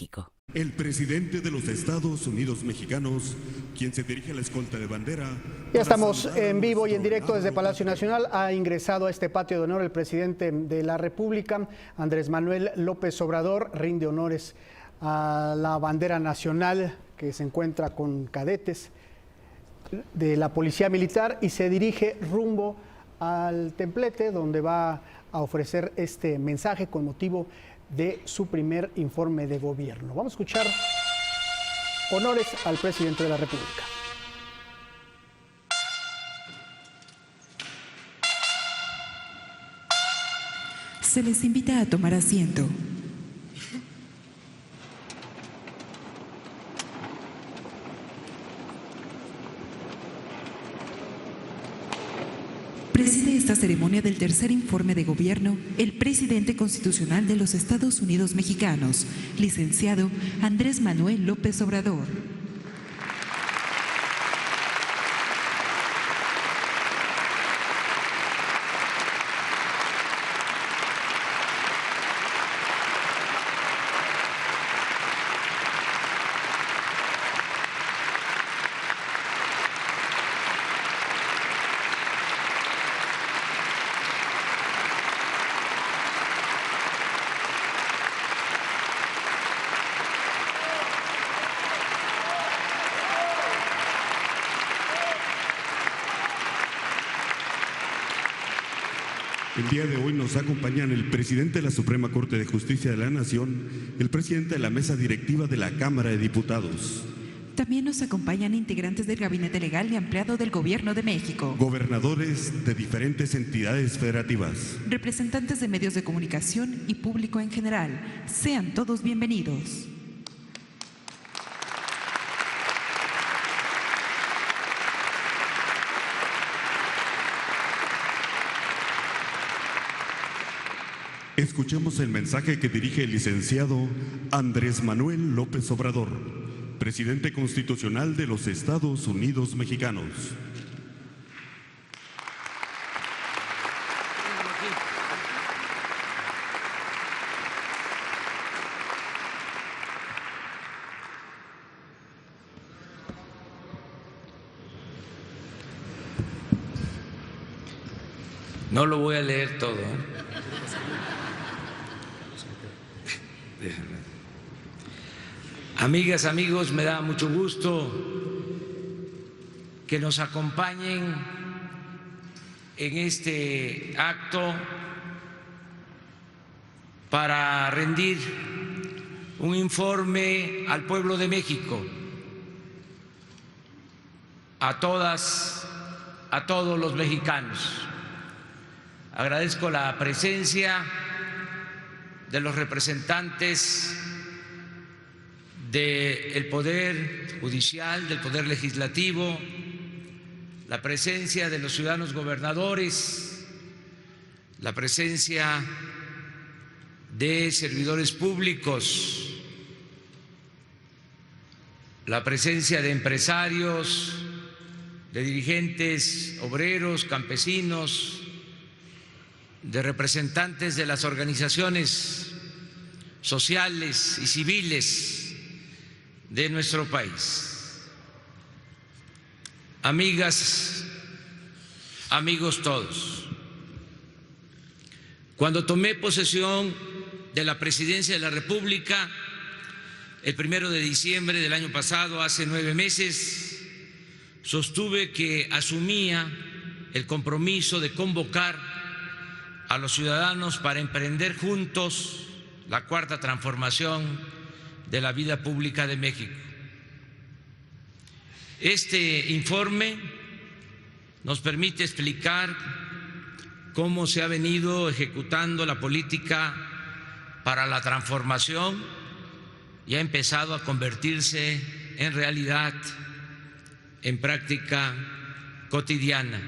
México. El presidente de los Estados Unidos mexicanos, quien se dirige a la escolta de bandera. Ya estamos en vivo y en directo desde Palacio Nacional. Ha ingresado a este patio de honor el presidente de la República, Andrés Manuel López Obrador. Rinde honores a la bandera nacional, que se encuentra con cadetes de la Policía Militar, y se dirige rumbo al templete, donde va a ofrecer este mensaje con motivo de su primer informe de gobierno. Vamos a escuchar honores al presidente de la República. Se les invita a tomar asiento. Preside esta ceremonia del tercer informe de gobierno el presidente constitucional de los Estados Unidos mexicanos, licenciado Andrés Manuel López Obrador. El día de hoy nos acompañan el presidente de la Suprema Corte de Justicia de la Nación, el presidente de la Mesa Directiva de la Cámara de Diputados. También nos acompañan integrantes del Gabinete Legal y Ampliado del Gobierno de México, Gobernadores de diferentes entidades federativas, representantes de medios de comunicación y público en general. Sean todos bienvenidos. Escuchemos el mensaje que dirige el licenciado Andrés Manuel López Obrador, presidente constitucional de los Estados Unidos mexicanos. No lo voy a leer todo, Amigas, amigos, me da mucho gusto que nos acompañen en este acto para rendir un informe al pueblo de México, a todas, a todos los mexicanos. Agradezco la presencia de los representantes del Poder Judicial, del Poder Legislativo, la presencia de los ciudadanos gobernadores, la presencia de servidores públicos, la presencia de empresarios, de dirigentes obreros, campesinos, de representantes de las organizaciones sociales y civiles de nuestro país. Amigas, amigos todos, cuando tomé posesión de la presidencia de la República, el 1 de diciembre del año pasado, hace 9 meses, sostuve que asumía el compromiso de convocar a los ciudadanos para emprender juntos la cuarta transformación de la vida pública de México. Este informe nos permite explicar cómo se ha venido ejecutando la política para la transformación y ha empezado a convertirse en realidad, en práctica cotidiana.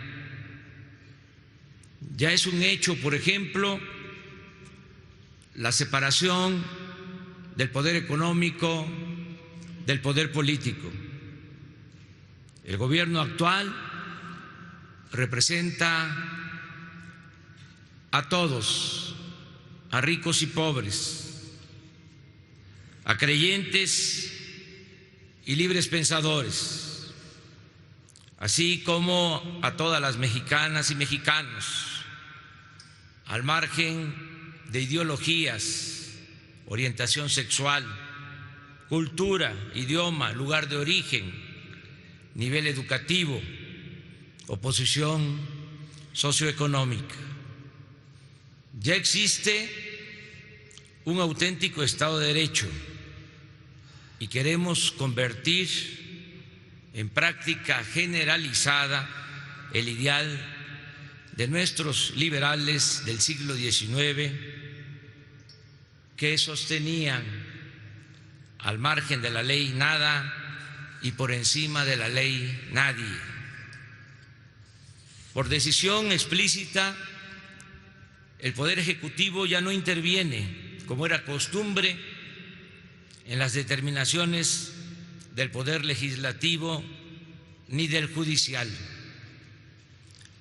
Ya es un hecho, por ejemplo, la separación del poder económico del poder político. El gobierno actual representa a todos, a ricos y pobres, a creyentes y libres pensadores, así como a todas las mexicanas y mexicanos, al margen de ideologías, orientación sexual, cultura, idioma, lugar de origen, nivel educativo o posición socioeconómica. Ya existe un auténtico Estado de Derecho y queremos convertir en práctica generalizada el ideal de nuestros liberales del siglo XIX, que sostenían al margen de la ley nada y por encima de la ley nadie. Por decisión explícita, el Poder Ejecutivo ya no interviene, como era costumbre, en las determinaciones del Poder Legislativo ni del Judicial.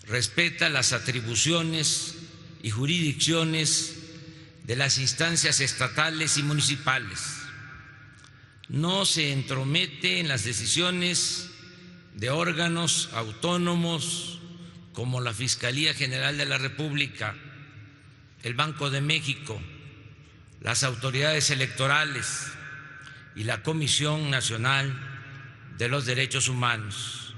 Respeta las atribuciones y jurisdicciones de las instancias estatales y municipales. No se entromete en las decisiones de órganos autónomos como la Fiscalía General de la República, el Banco de México, las autoridades electorales y la Comisión Nacional de los Derechos Humanos,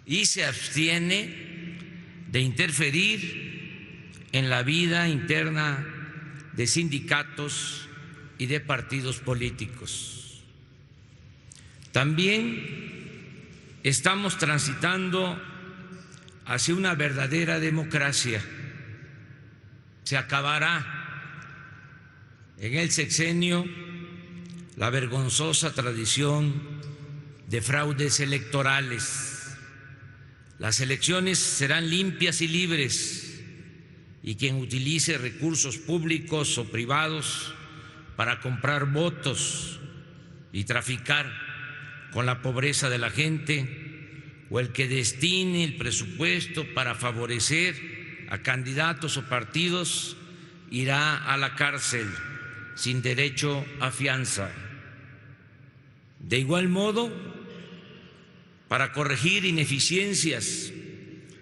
y se abstiene de interferir en la vida interna de sindicatos y de partidos políticos. También estamos transitando hacia una verdadera democracia. Se acabará en el sexenio la vergonzosa tradición de fraudes electorales. Las elecciones serán limpias y libres, y quien utilice recursos públicos o privados para comprar votos y traficar con la pobreza de la gente, o el que destine el presupuesto para favorecer a candidatos o partidos, irá a la cárcel sin derecho a fianza. De igual modo, para corregir ineficiencias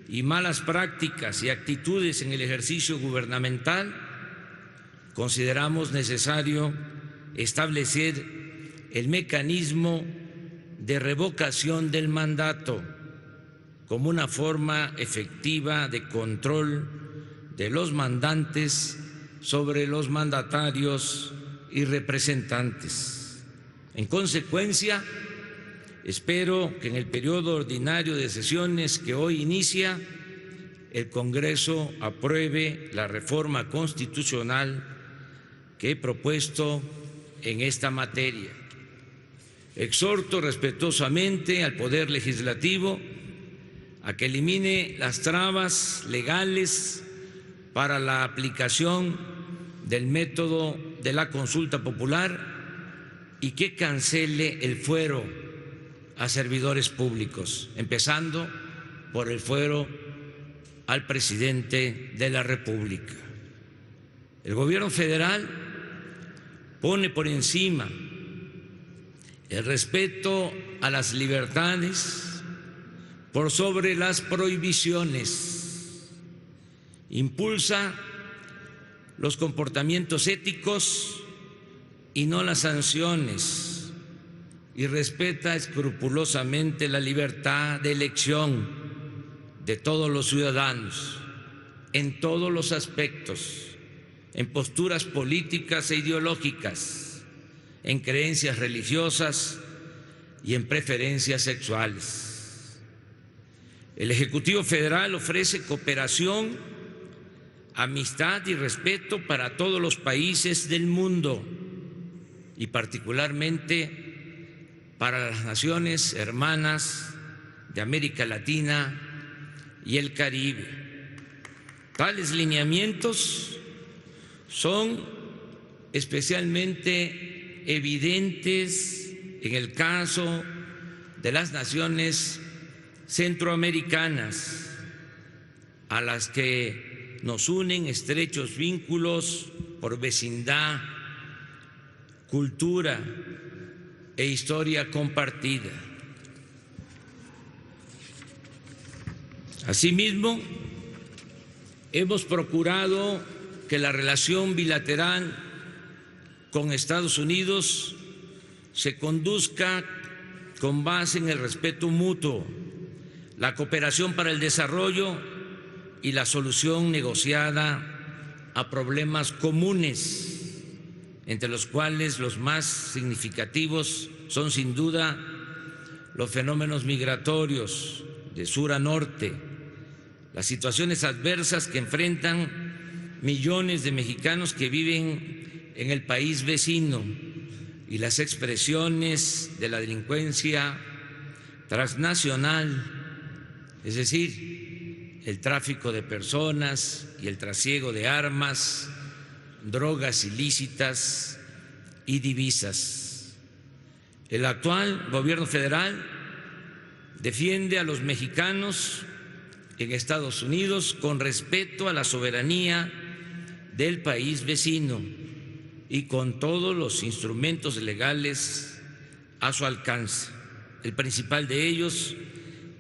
y malas prácticas y actitudes en el ejercicio gubernamental, consideramos necesario establecer el mecanismo de revocación del mandato como una forma efectiva de control de los mandantes sobre los mandatarios y representantes. En consecuencia, espero que en el periodo ordinario de sesiones que hoy inicia, el Congreso apruebe la reforma constitucional que he propuesto en esta materia. Exhorto respetuosamente al Poder Legislativo a que elimine las trabas legales para la aplicación del método de la consulta popular y que cancele el fuero a servidores públicos, empezando por el fuero al presidente de la República. El gobierno federal pone por encima el respeto a las libertades por sobre las prohibiciones, impulsa los comportamientos éticos y no las sanciones, y respeta escrupulosamente la libertad de elección de todos los ciudadanos en todos los aspectos, en posturas políticas e ideológicas, en creencias religiosas y en preferencias sexuales. El Ejecutivo Federal ofrece cooperación, amistad y respeto para todos los países del mundo y particularmente para las naciones hermanas de América Latina y el Caribe. Tales lineamientos son especialmente evidentes en el caso de las naciones centroamericanas, a las que nos unen estrechos vínculos por vecindad, cultura e historia compartida. Asimismo, hemos procurado que la relación bilateral con Estados Unidos se conduzca con base en el respeto mutuo, la cooperación para el desarrollo y la solución negociada a problemas comunes, entre los cuales los más significativos son sin duda los fenómenos migratorios de sur a norte, las situaciones adversas que enfrentan millones de mexicanos que viven en el país vecino y las expresiones de la delincuencia transnacional, es decir, el tráfico de personas y el trasiego de armas, drogas ilícitas y divisas. El actual gobierno federal defiende a los mexicanos en Estados Unidos con respeto a la soberanía del país vecino y con todos los instrumentos legales a su alcance. El principal de ellos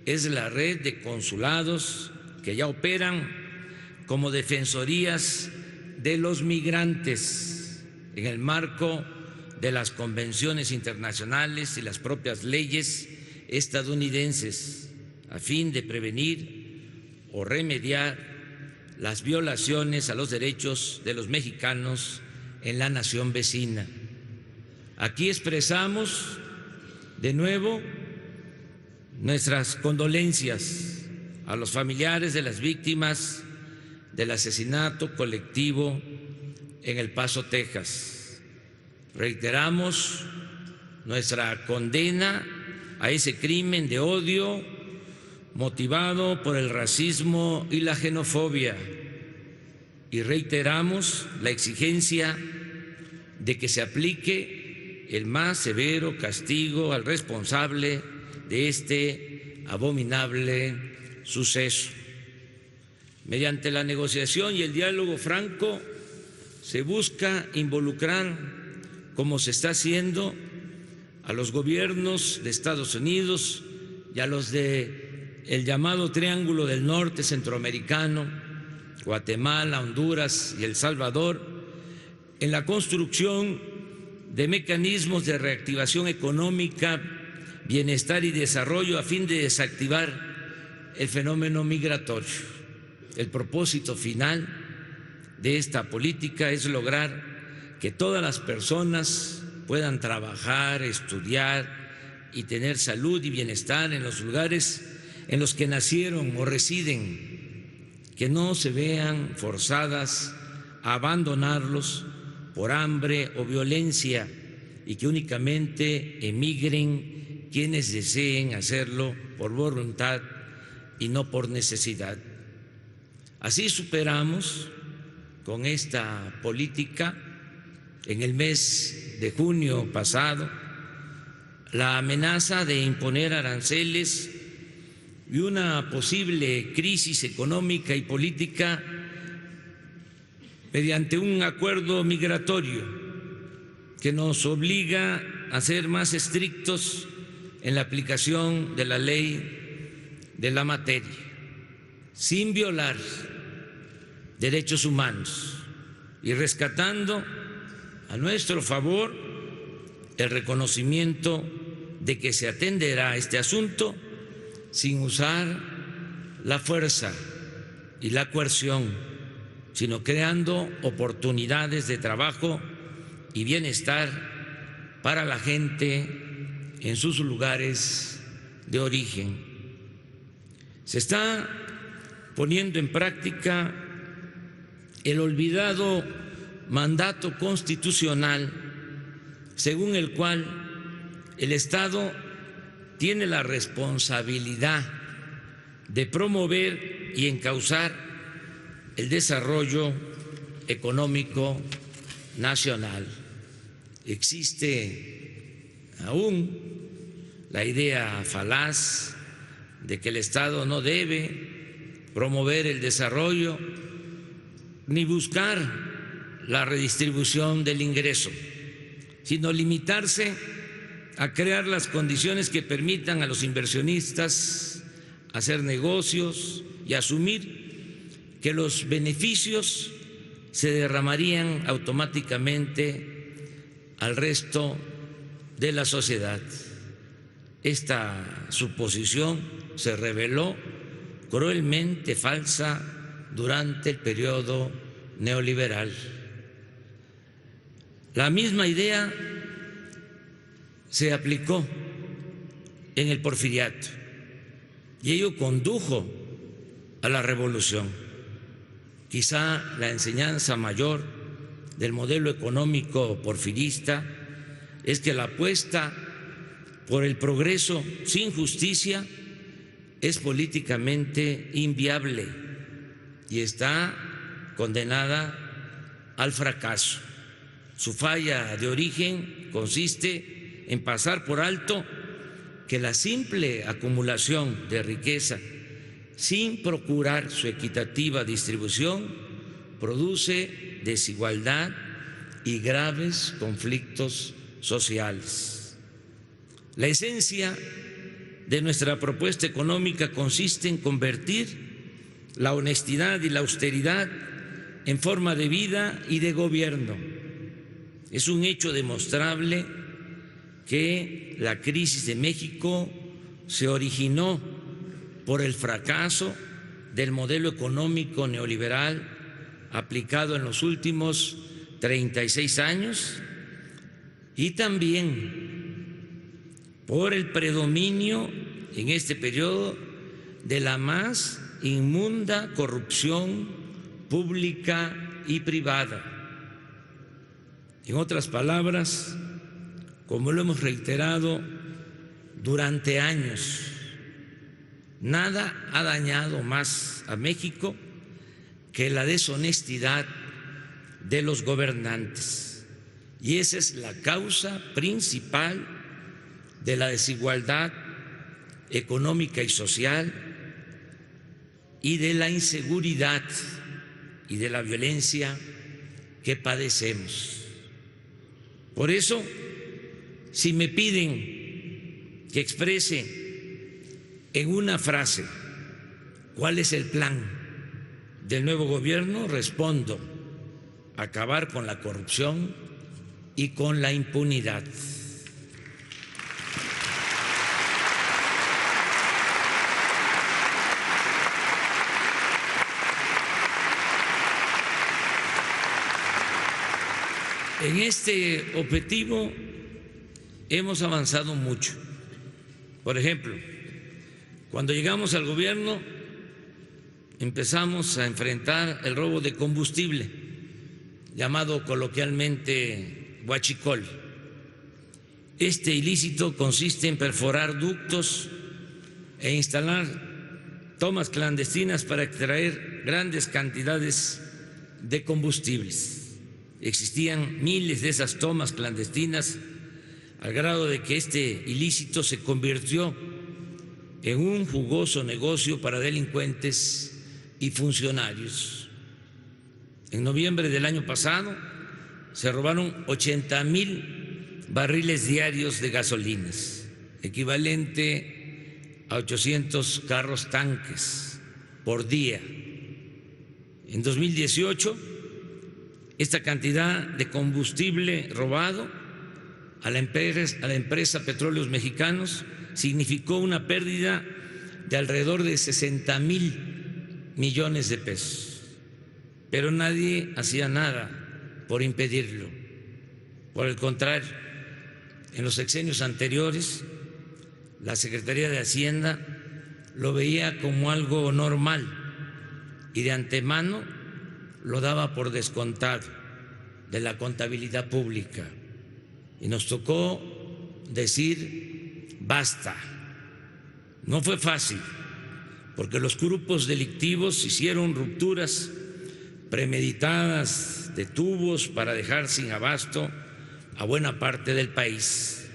es la red de consulados que ya operan como defensorías de los migrantes en el marco de las convenciones internacionales y las propias leyes estadounidenses, a fin de prevenir o remediar las violaciones a los derechos de los mexicanos en la nación vecina. Aquí expresamos de nuevo nuestras condolencias a los familiares de las víctimas del asesinato colectivo en El Paso, Texas. Reiteramos nuestra condena a ese crimen de odio motivado por el racismo y la xenofobia y reiteramos la exigencia de que se aplique el más severo castigo al responsable de este abominable suceso. Mediante la negociación y el diálogo franco se busca involucrar, como se está haciendo, a los gobiernos de Estados Unidos y a los del llamado Triángulo del Norte centroamericano, Guatemala, Honduras y El Salvador, en la construcción de mecanismos de reactivación económica, bienestar y desarrollo a fin de desactivar el fenómeno migratorio. El propósito final de esta política es lograr que todas las personas puedan trabajar, estudiar y tener salud y bienestar en los lugares en los que nacieron o residen, que no se vean forzadas a abandonarlos por hambre o violencia y que únicamente emigren quienes deseen hacerlo por voluntad y no por necesidad. Así superamos con esta política en el mes de junio pasado la amenaza de imponer aranceles y una posible crisis económica y política mediante un acuerdo migratorio que nos obliga a ser más estrictos en la aplicación de la ley de la materia, sin violar derechos humanos y rescatando a nuestro favor el reconocimiento de que se atenderá este asunto sin usar la fuerza y la coerción, sino creando oportunidades de trabajo y bienestar para la gente en sus lugares de origen. Se está poniendo en práctica el olvidado mandato constitucional según el cual el Estado tiene la responsabilidad de promover y encauzar el desarrollo económico nacional. Existe aún la idea falaz de que el Estado no debe promover el desarrollo ni buscar la redistribución del ingreso, sino limitarse a crear las condiciones que permitan a los inversionistas hacer negocios y asumir que los beneficios se derramarían automáticamente al resto de la sociedad. Esta suposición se reveló cruelmente falsa durante el periodo neoliberal. La misma idea se aplicó en el porfiriato y ello condujo a la revolución. Quizá la enseñanza mayor del modelo económico porfirista es que la apuesta por el progreso sin justicia es políticamente inviable y está condenada al fracaso. Su falla de origen consiste en pasar por alto que la simple acumulación de riqueza sin procurar su equitativa distribución produce desigualdad y graves conflictos sociales. La esencia de nuestra propuesta económica consiste en convertir la honestidad y la austeridad en forma de vida y de gobierno. Es un hecho demostrable que la crisis de México se originó por el fracaso del modelo económico neoliberal aplicado en los últimos 36 años y también por el predominio en este periodo de la más inmunda corrupción pública y privada. En otras palabras, como lo hemos reiterado durante años, nada ha dañado más a México que la deshonestidad de los gobernantes. Y esa es la causa principal de la desigualdad económica y social y de la inseguridad y de la violencia que padecemos. Por eso, si me piden que exprese en una frase cuál es el plan del nuevo gobierno, respondo: acabar con la corrupción y con la impunidad. En este objetivo hemos avanzado mucho. Por ejemplo, cuando llegamos al gobierno empezamos a enfrentar el robo de combustible, llamado coloquialmente huachicol. Este ilícito consiste en perforar ductos e instalar tomas clandestinas para extraer grandes cantidades de combustibles. Existían miles de esas tomas clandestinas al grado de que este ilícito se convirtió en un jugoso negocio para delincuentes y funcionarios. En noviembre del año pasado se robaron 80,000 barriles diarios de gasolinas, equivalente a 800 carros tanques por día. En 2018, esta cantidad de combustible robado a la empresa Petróleos Mexicanos significó una pérdida de alrededor de 60,000 millones de pesos. Pero nadie hacía nada por impedirlo. Por el contrario, en los sexenios anteriores, la Secretaría de Hacienda lo veía como algo normal y de antemano lo daba por descontado de la contabilidad pública. Y nos tocó decir basta. No fue fácil, porque los grupos delictivos hicieron rupturas premeditadas de tubos para dejar sin abasto a buena parte del país.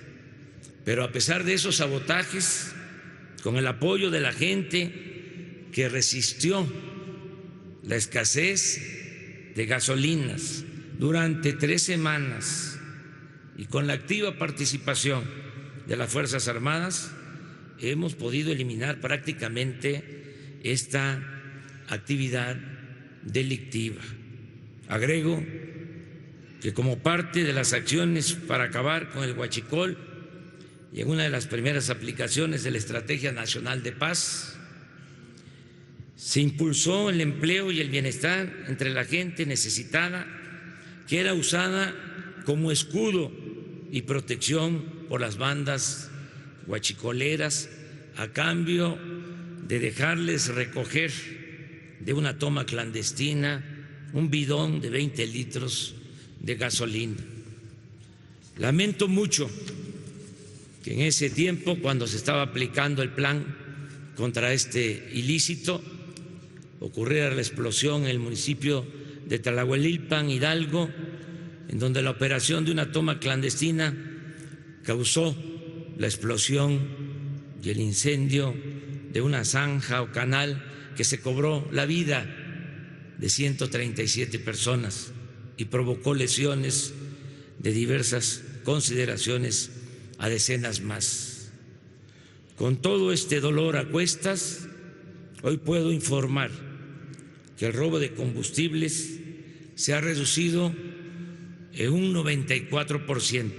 Pero a pesar de esos sabotajes, con el apoyo de la gente que resistió la escasez de gasolinas durante 3 semanas y con la activa participación de las Fuerzas Armadas hemos podido eliminar prácticamente esta actividad delictiva. Agrego que como parte de las acciones para acabar con el huachicol y en una de las primeras aplicaciones de la Estrategia Nacional de Paz, se impulsó el empleo y el bienestar entre la gente necesitada, que era usada como escudo y protección por las bandas huachicoleras a cambio de dejarles recoger de una toma clandestina un bidón de 20 litros de gasolina. Lamento mucho que en ese tiempo, cuando se estaba aplicando el plan contra este ilícito, ocurriera la explosión en el municipio de Tlahuelilpan, Hidalgo, en donde la operación de una toma clandestina causó la explosión y el incendio de una zanja o canal que se cobró la vida de 137 personas y provocó lesiones de diversas consideraciones a decenas más. Con todo este dolor a cuestas, hoy puedo informar que el robo de combustibles se ha reducido en un 94%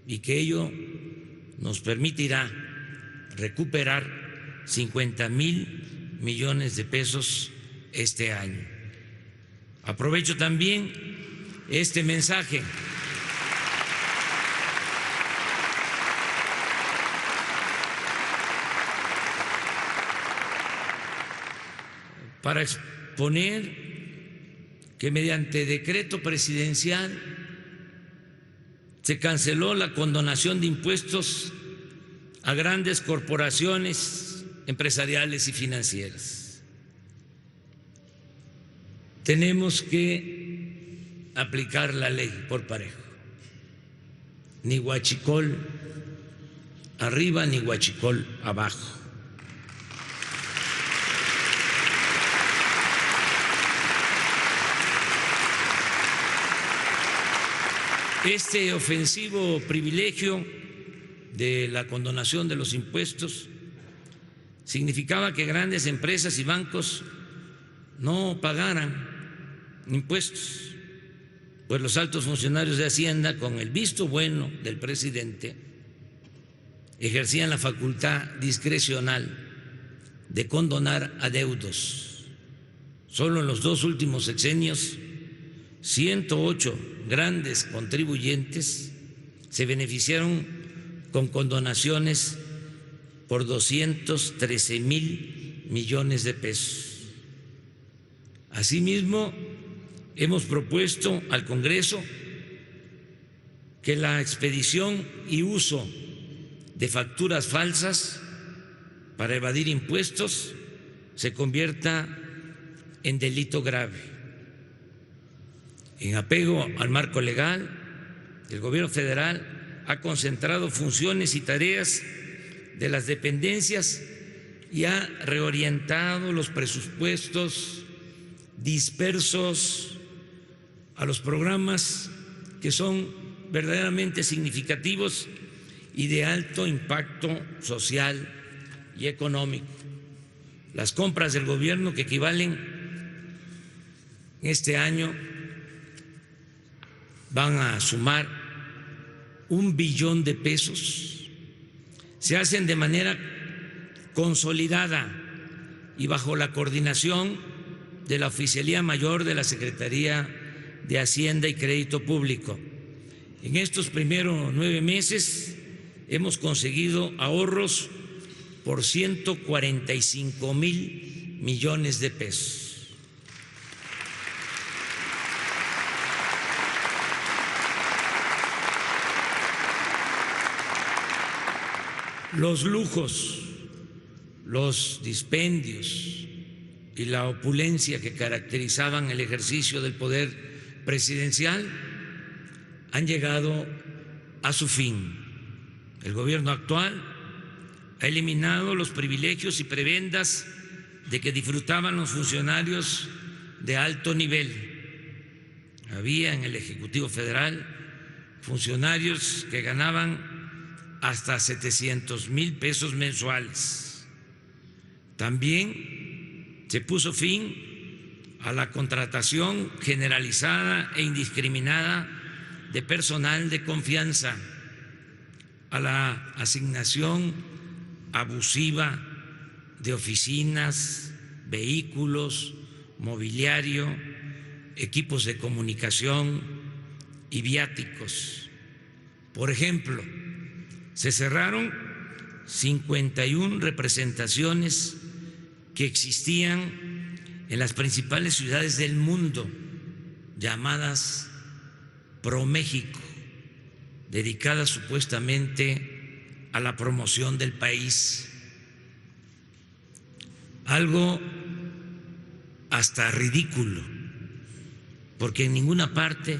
y que ello nos permitirá recuperar 50,000 millones de pesos este año. Aprovecho también este mensaje para exponer que mediante decreto presidencial se canceló la condonación de impuestos a grandes corporaciones empresariales y financieras. Tenemos que aplicar la ley por parejo. Ni huachicol arriba ni huachicol abajo. Este ofensivo privilegio de la condonación de los impuestos significaba que grandes empresas y bancos no pagaran impuestos, pues los altos funcionarios de Hacienda, con el visto bueno del presidente, ejercían la facultad discrecional de condonar adeudos. Solo en los 2 últimos sexenios, 108 grandes contribuyentes se beneficiaron con condonaciones por 213,000 millones de pesos. Asimismo, hemos propuesto al Congreso que la expedición y uso de facturas falsas para evadir impuestos se convierta en delito grave. En apego al marco legal, el Gobierno federal ha concentrado funciones y tareas de las dependencias y ha reorientado los presupuestos dispersos a los programas que son verdaderamente significativos y de alto impacto social y económico. Las compras del gobierno, que equivalen este año, van a sumar 1 billón de pesos, se hacen de manera consolidada y bajo la coordinación de la Oficialía Mayor de la Secretaría de Hacienda y Crédito Público. En estos primeros 9 meses hemos conseguido ahorros por 145,000 millones de pesos. Los lujos, los dispendios y la opulencia que caracterizaban el ejercicio del poder presidencial han llegado a su fin. El gobierno actual ha eliminado los privilegios y prebendas de que disfrutaban los funcionarios de alto nivel. Había en el Ejecutivo Federal funcionarios que ganaban hasta 700,000 pesos mensuales. También se puso fin a la contratación generalizada e indiscriminada de personal de confianza, a la asignación abusiva de oficinas, vehículos, mobiliario, equipos de comunicación y viáticos. Por ejemplo, se cerraron 51 representaciones que existían en las principales ciudades del mundo, llamadas ProMéxico, dedicadas supuestamente a la promoción del país. Algo hasta ridículo, porque en ninguna parte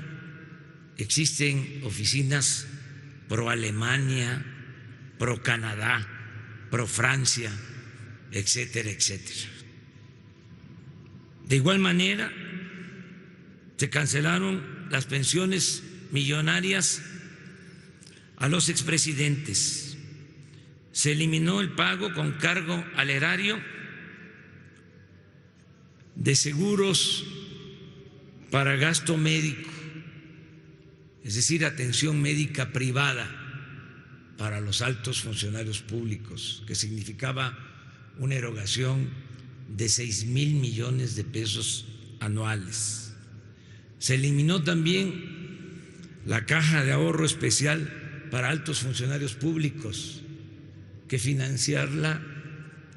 existen oficinas pro Alemania, pro Canadá, pro Francia, etcétera, etcétera. De igual manera, se cancelaron las pensiones millonarias a los expresidentes. Se eliminó el pago con cargo al erario de seguros para gasto médico, es decir, atención médica privada para los altos funcionarios públicos, que significaba una erogación de 6,000 millones de pesos anuales. Se eliminó también la caja de ahorro especial para altos funcionarios públicos, que financiarla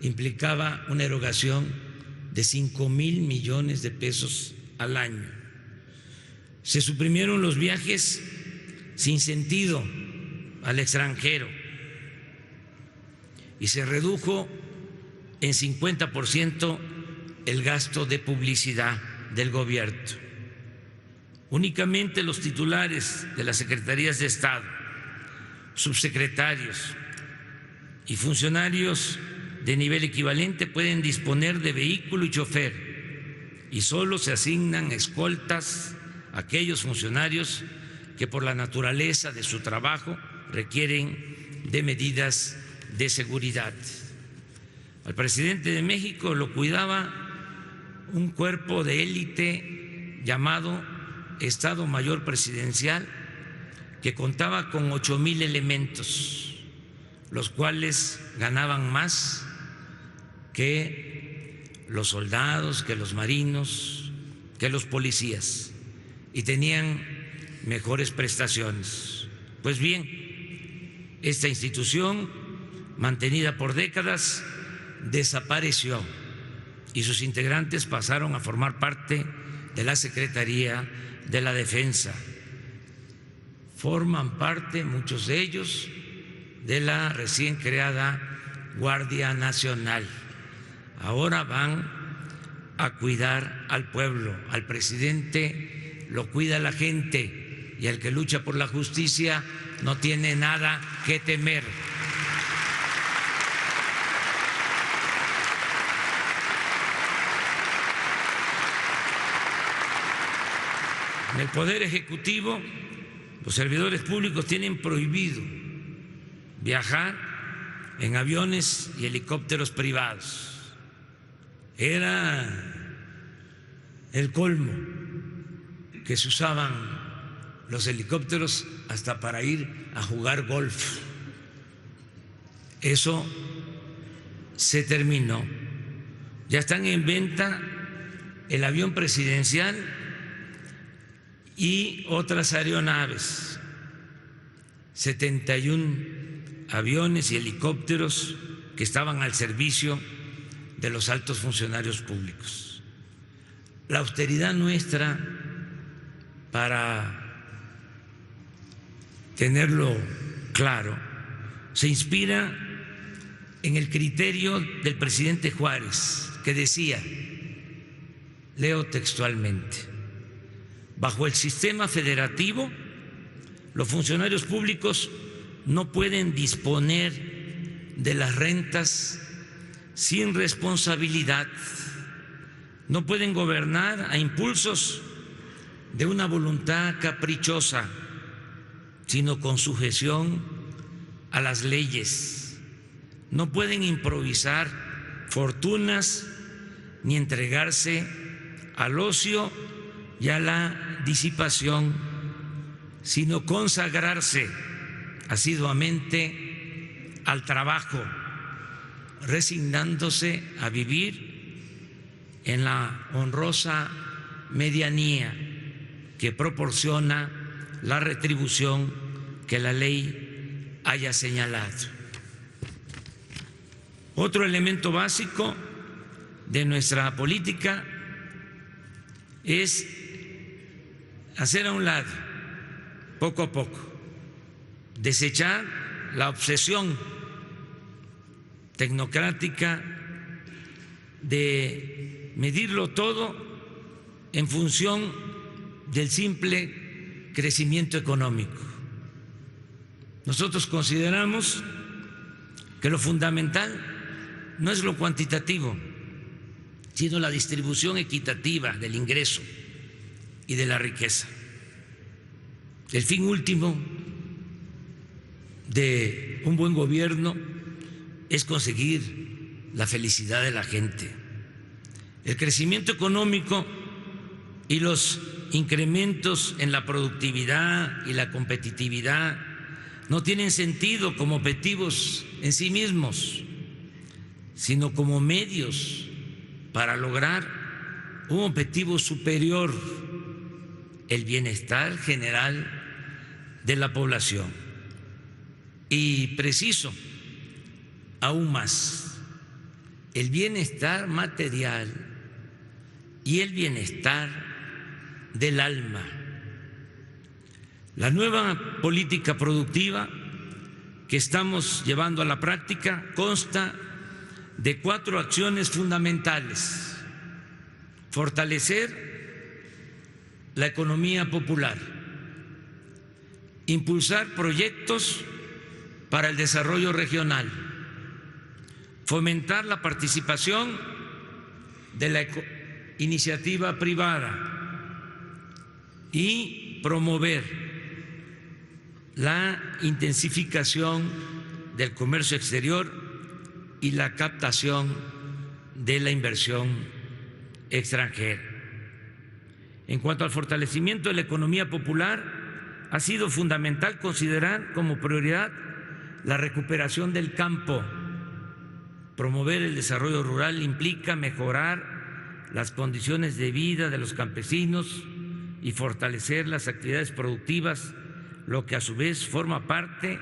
implicaba una erogación de 5,000 millones de pesos al año. Se suprimieron los viajes sin sentido al extranjero y se redujo en 50% el gasto de publicidad del gobierno. Únicamente los titulares de las secretarías de Estado, subsecretarios y funcionarios de nivel equivalente pueden disponer de vehículo y chofer, y solo se asignan escoltas a aquellos funcionarios que por la naturaleza de su trabajo requieren de medidas de seguridad. Al presidente de México lo cuidaba un cuerpo de élite llamado Estado Mayor Presidencial, que contaba con 8,000 elementos, los cuales ganaban más que los soldados, que los marinos, que los policías, y tenían mejores prestaciones. Pues bien, esta institución, mantenida por décadas, desapareció y sus integrantes pasaron a formar parte de la Secretaría de la Defensa. Forman parte, muchos de ellos, de la recién creada Guardia Nacional. Ahora van a cuidar al pueblo. Al presidente lo cuida la gente, y el que lucha por la justicia no tiene nada que temer. En el Poder Ejecutivo, los servidores públicos tienen prohibido viajar en aviones y helicópteros privados. Era el colmo que se usaban los helicópteros hasta para ir a jugar golf. Eso se terminó. Ya están en venta el avión presidencial y otras aeronaves, 71 aviones y helicópteros que estaban al servicio de los altos funcionarios públicos. La austeridad nuestra, para tenerlo claro, se inspira en el criterio del presidente Juárez, que decía, leo textualmente: bajo el sistema federativo, los funcionarios públicos no pueden disponer de las rentas sin responsabilidad, no pueden gobernar a impulsos de una voluntad caprichosa, sino con sujeción a las leyes. No pueden improvisar fortunas ni entregarse al ocio y a la disipación, sino consagrarse asiduamente al trabajo, resignándose a vivir en la honrosa medianía que proporciona la retribución que la ley haya señalado. Otro elemento básico de nuestra política es hacer a un lado, poco a poco, desechar la obsesión tecnocrática de medirlo todo en función del simple crecimiento económico. Nosotros consideramos que lo fundamental no es lo cuantitativo, sino la distribución equitativa del ingreso y de la riqueza. El fin último de un buen gobierno es conseguir la felicidad de la gente. El crecimiento económico y los incrementos en la productividad y la competitividad no tienen sentido como objetivos en sí mismos, sino como medios para lograr un objetivo superior, el bienestar general de la población. Y preciso aún más, el bienestar material y el bienestar del alma. La nueva política productiva que estamos llevando a la práctica consta de 4 acciones fundamentales: fortalecer la economía popular, impulsar proyectos para el desarrollo regional, fomentar la participación de la iniciativa privada y promover la intensificación del comercio exterior y la captación de la inversión extranjera. En cuanto al fortalecimiento de la economía popular, ha sido fundamental considerar como prioridad la recuperación del campo. Promover el desarrollo rural implica mejorar las condiciones de vida de los campesinos y fortalecer las actividades productivas, lo que a su vez forma parte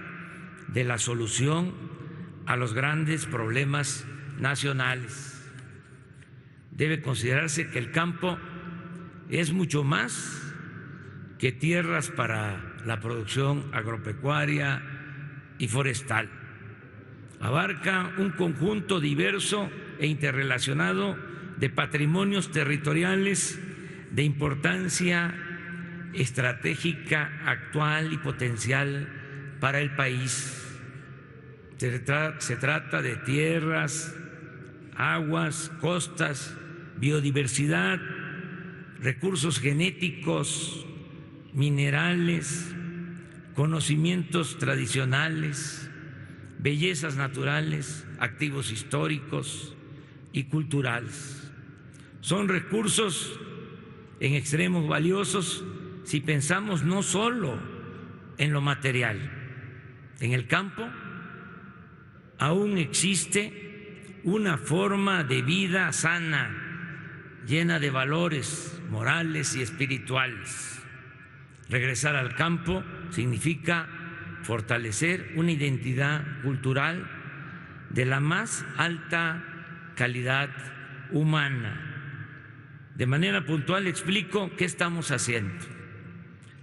de la solución a los grandes problemas nacionales. Debe considerarse que el campo es mucho más que tierras para la producción agropecuaria y forestal. Abarca un conjunto diverso e interrelacionado de patrimonios territoriales de importancia estratégica actual y potencial para el país. Se trata de tierras, aguas, costas, biodiversidad, recursos genéticos, minerales, conocimientos tradicionales, bellezas naturales, activos históricos y culturales. Son recursos en extremo valiosos si pensamos no solo en lo material. En el campo aún existe una forma de vida sana, llena de valores morales y espirituales. Regresar al campo significa fortalecer una identidad cultural de la más alta calidad humana. De manera puntual explico qué estamos haciendo.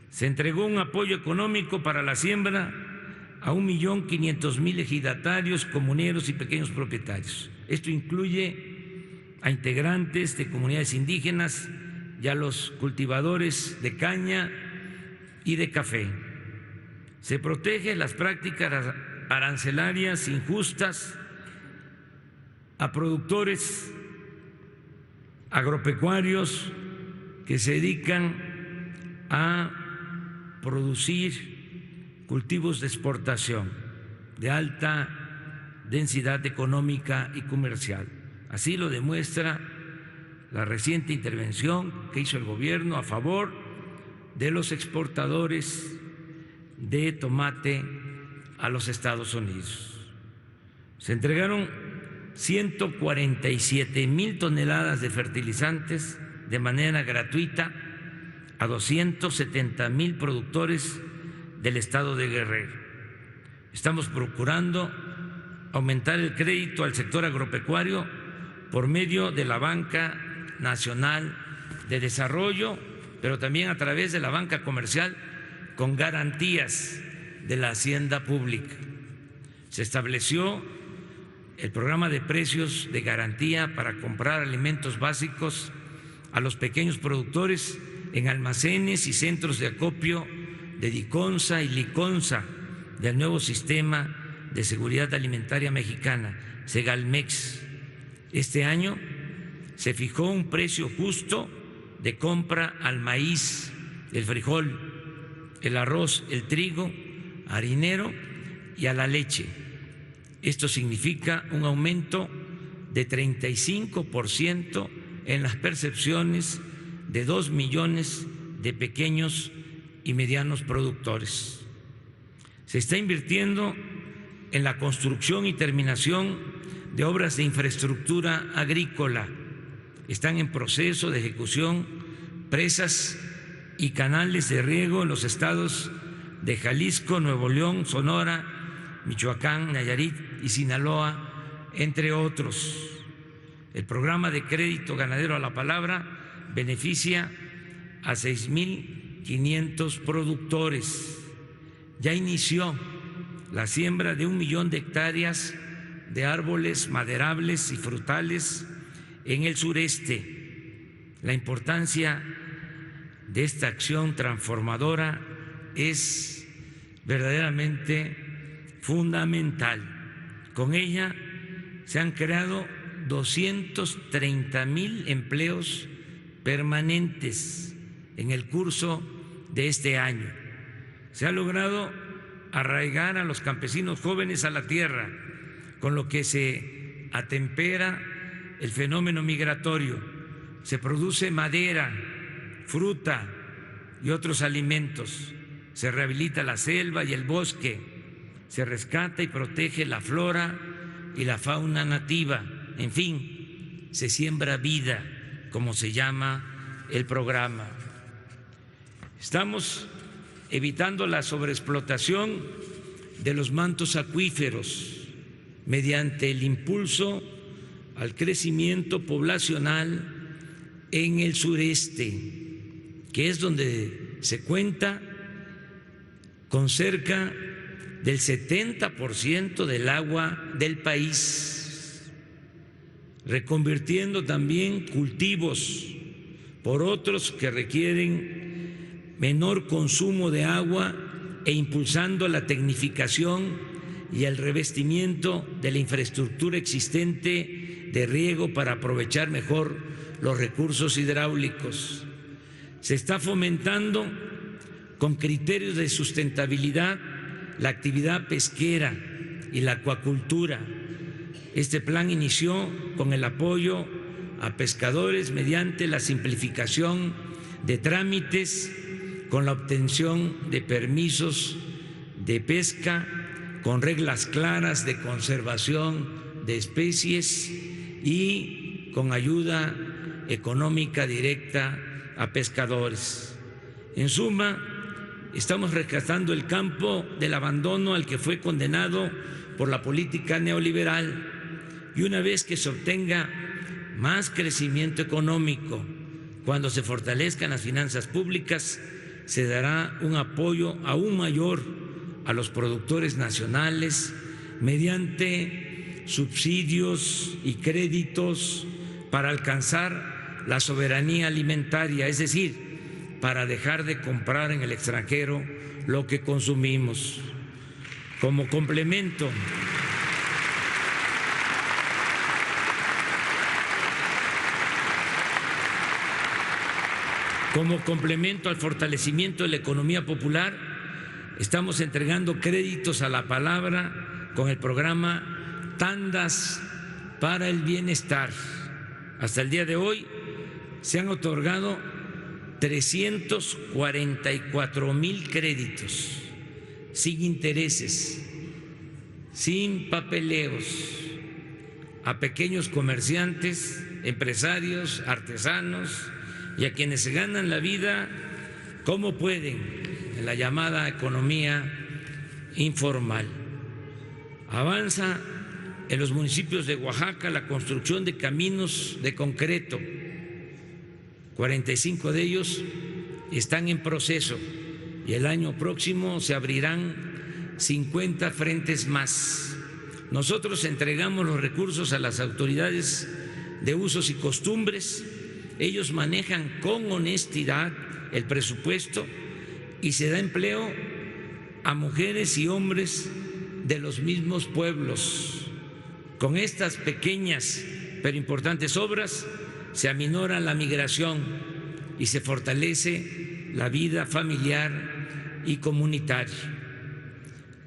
Se entregó un apoyo económico para la siembra a 1.500.000 ejidatarios, comuneros y pequeños propietarios. Esto incluye a integrantes de comunidades indígenas y a los cultivadores de caña y de café. Se protege las prácticas arancelarias injustas a productores agropecuarios que se dedican a producir cultivos de exportación de alta densidad económica y comercial. Así lo demuestra la reciente intervención que hizo el gobierno a favor de los exportadores de tomate a los Estados Unidos. Se entregaron 147,000 toneladas de fertilizantes de manera gratuita a 270,000 productores del estado de Guerrero. Estamos procurando aumentar el crédito al sector agropecuario por medio de la Banca Nacional de Desarrollo, pero también a través de la banca comercial con garantías de la hacienda pública. Se estableció el programa de precios de garantía para comprar alimentos básicos a los pequeños productores en almacenes y centros de acopio de Diconsa y Liconsa del nuevo Sistema de Seguridad Alimentaria Mexicana, Segalmex. Este año se fijó un precio justo de compra al maíz, el frijol, el arroz, el trigo, harinero y a la leche. Esto significa un aumento de 35% en las percepciones de 2 millones de pequeños y medianos productores. Se está invirtiendo en la construcción y terminación de obras de infraestructura agrícola. Están en proceso de ejecución presas y canales de riego en los estados de Jalisco, Nuevo León, Sonora, Michoacán, Nayarit y Sinaloa, entre otros. El programa de crédito ganadero a la palabra beneficia a 6,500 productores. Ya inició la siembra de 1 millón de hectáreas de árboles maderables y frutales en el sureste. La importancia de esta acción transformadora es verdaderamente fundamental. Con ella se han creado 230,000 empleos permanentes en el curso de este año. Se ha logrado arraigar a los campesinos jóvenes a la tierra, con lo que se atempera el fenómeno migratorio. Se produce madera, fruta y otros alimentos. Se rehabilita la selva y el bosque. Se rescata y protege la flora y la fauna nativa. En fin, se siembra vida, como se llama el programa. Estamos evitando la sobreexplotación de los mantos acuíferos mediante el impulso al crecimiento poblacional en el sureste, que es donde se cuenta con cerca del 70% del agua del país, reconvirtiendo también cultivos por otros que requieren menor consumo de agua e impulsando la tecnificación y el revestimiento de la infraestructura existente de riego para aprovechar mejor los recursos hidráulicos. Se está fomentando con criterios de sustentabilidad la actividad pesquera y la acuacultura. Este plan inició con el apoyo a pescadores mediante la simplificación de trámites, con la obtención de permisos de pesca, con reglas claras de conservación de especies y con ayuda económica directa a pescadores. En suma, estamos rescatando el campo del abandono al que fue condenado por la política neoliberal, y una vez que se obtenga más crecimiento económico, cuando se fortalezcan las finanzas públicas, se dará un apoyo aún mayor a los productores nacionales mediante subsidios y créditos para alcanzar la soberanía alimentaria, es decir, para dejar de comprar en el extranjero lo que consumimos. Como complemento al fortalecimiento de la economía popular, estamos entregando créditos a la palabra con el programa Tandas para el Bienestar. Hasta el día de hoy se han otorgado 344,000 créditos sin intereses, sin papeleos, a pequeños comerciantes, empresarios, artesanos y a quienes se ganan la vida como pueden en la llamada economía informal. Avanza en los municipios de Oaxaca la construcción de caminos de concreto. 45 de ellos están en proceso y el año próximo se abrirán 50 frentes más. Nosotros entregamos los recursos a las autoridades de usos y costumbres. Ellos manejan con honestidad el presupuesto y se da empleo a mujeres y hombres de los mismos pueblos. Con estas pequeñas pero importantes obras se aminora la migración y se fortalece la vida familiar y comunitaria.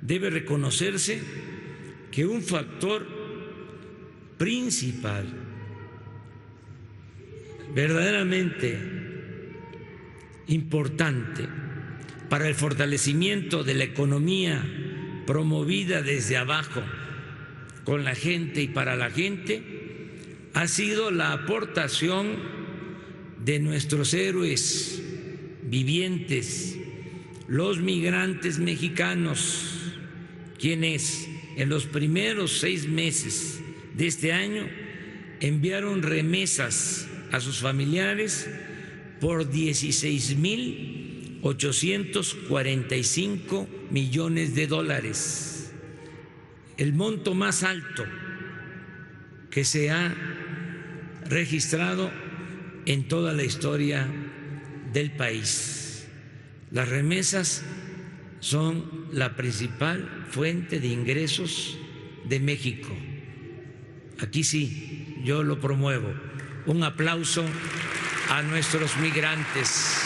Debe reconocerse que un factor principal, verdaderamente importante para el fortalecimiento de la economía promovida desde abajo, con la gente y para la gente, ha sido la aportación de nuestros héroes vivientes, los migrantes mexicanos, quienes en los primeros 6 meses de este año enviaron remesas a sus familiares por 16,845 millones de dólares, el monto más alto que se ha registrado en toda la historia del país. Las remesas son la principal fuente de ingresos de México. Aquí sí, yo lo promuevo. Un aplauso a nuestros migrantes.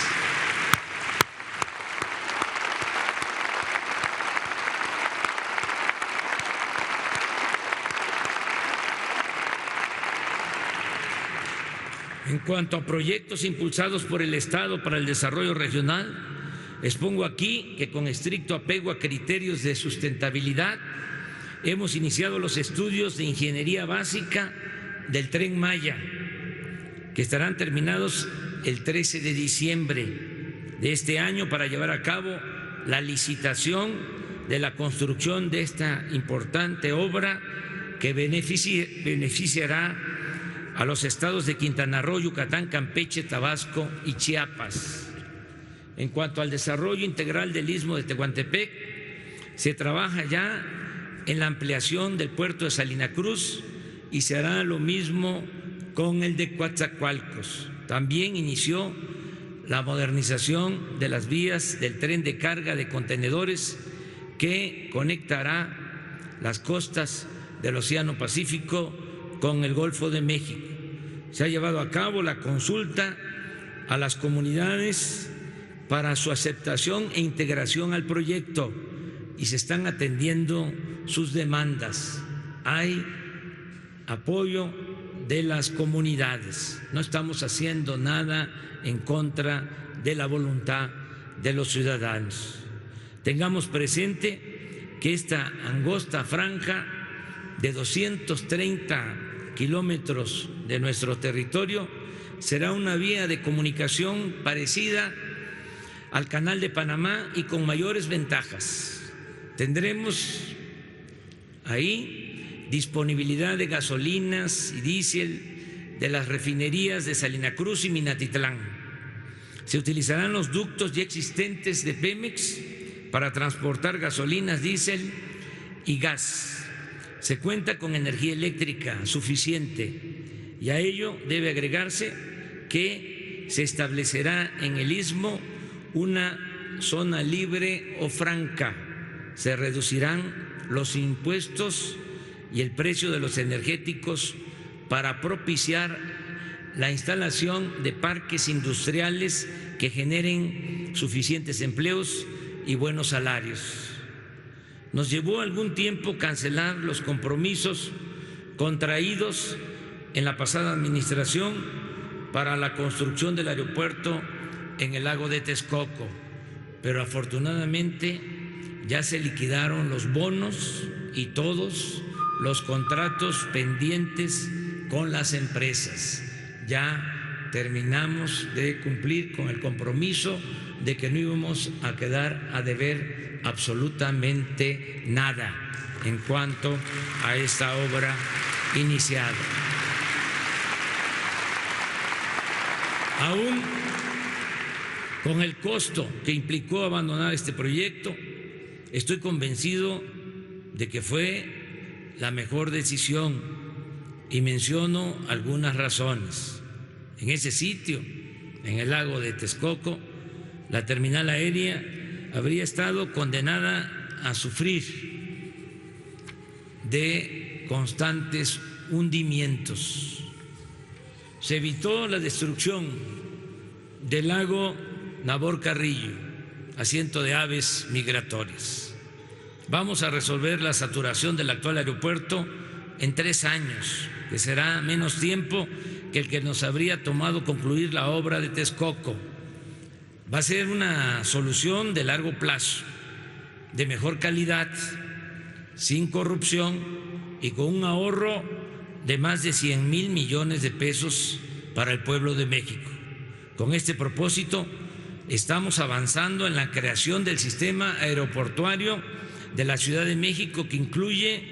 En cuanto a proyectos impulsados por el Estado para el desarrollo regional, expongo aquí que con estricto apego a criterios de sustentabilidad hemos iniciado los estudios de ingeniería básica del Tren Maya, que estarán terminados el 13 de diciembre de este año para llevar a cabo la licitación de la construcción de esta importante obra que beneficiará a los estados de Quintana Roo, Yucatán, Campeche, Tabasco y Chiapas. En cuanto al desarrollo integral del Istmo de Tehuantepec, se trabaja ya en la ampliación del puerto de Salina Cruz y se hará lo mismo con el de Coatzacoalcos. También inició la modernización de las vías del tren de carga de contenedores que conectará las costas del Océano Pacífico con el Golfo de México. Se ha llevado a cabo la consulta a las comunidades para su aceptación e integración al proyecto y se están atendiendo sus demandas. Hay apoyo de las comunidades. No estamos haciendo nada en contra de la voluntad de los ciudadanos. Tengamos presente que esta angosta franja de 230 kilómetros de nuestro territorio será una vía de comunicación parecida al Canal de Panamá y con mayores ventajas. Tendremos ahí disponibilidad de gasolinas y diésel de las refinerías de Salina Cruz y Minatitlán. Se utilizarán los ductos ya existentes de Pemex para transportar gasolinas, diésel y gas. Se cuenta con energía eléctrica suficiente y a ello debe agregarse que se establecerá en el Istmo una zona libre o franca. Se reducirán los impuestos y el precio de los energéticos para propiciar la instalación de parques industriales que generen suficientes empleos y buenos salarios. Nos llevó algún tiempo cancelar los compromisos contraídos en la pasada administración para la construcción del aeropuerto en el lago de Texcoco, pero afortunadamente ya se liquidaron los bonos y todos los contratos pendientes con las empresas. Ya terminamos de cumplir con el compromiso de que no íbamos a quedar a deber absolutamente nada en cuanto a esta obra iniciada. Aún con el costo que implicó abandonar este proyecto, estoy convencido de que fue la mejor decisión y menciono algunas razones. En ese sitio, en el lago de Texcoco, la terminal aérea habría estado condenada a sufrir de constantes hundimientos. Se evitó la destrucción del lago Nabor Carrillo, asiento de aves migratorias. Vamos a resolver la saturación del actual aeropuerto en 3 años, que será menos tiempo que el que nos habría tomado concluir la obra de Texcoco. Va a ser una solución de largo plazo, de mejor calidad, sin corrupción y con un ahorro de más de 100,000 millones de pesos para el pueblo de México. Con este propósito, estamos avanzando en la creación del sistema aeroportuario de la Ciudad de México, que incluye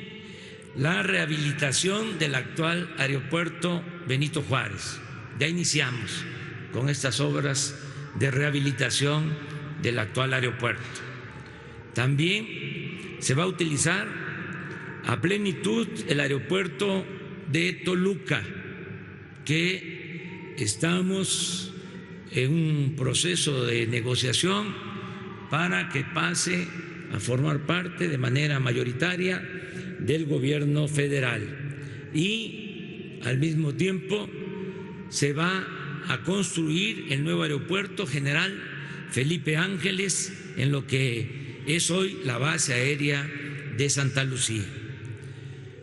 la rehabilitación del actual aeropuerto Benito Juárez. Ya iniciamos con estas obras de rehabilitación del actual aeropuerto. También se va a utilizar a plenitud el aeropuerto de Toluca, que estamos en un proceso de negociación para que pase a formar parte de manera mayoritaria del gobierno federal, y al mismo tiempo se va a construir el nuevo aeropuerto general Felipe Ángeles en lo que es hoy la base aérea de Santa Lucía.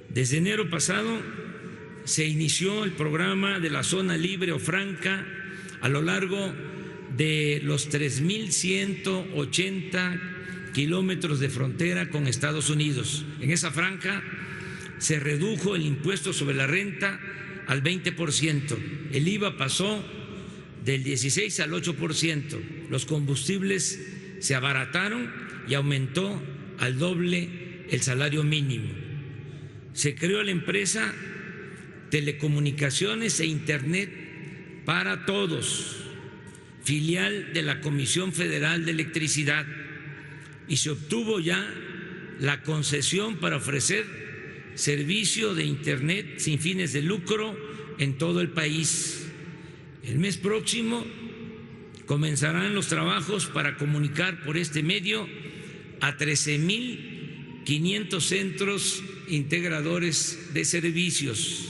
Desde enero pasado se inició el programa de la zona libre o franca a lo largo de los 3,180 kilómetros de frontera con Estados Unidos. En esa franja se redujo el impuesto sobre la renta al 20%, el IVA pasó del 16 al 8%, los combustibles se abarataron y aumentó al doble el salario mínimo. Se creó la empresa Telecomunicaciones e Internet para Todos, filial de la Comisión Federal de Electricidad, y se obtuvo ya la concesión para ofrecer servicio de Internet sin fines de lucro en todo el país. El mes próximo comenzarán los trabajos para comunicar por este medio a 13,500 centros integradores de servicios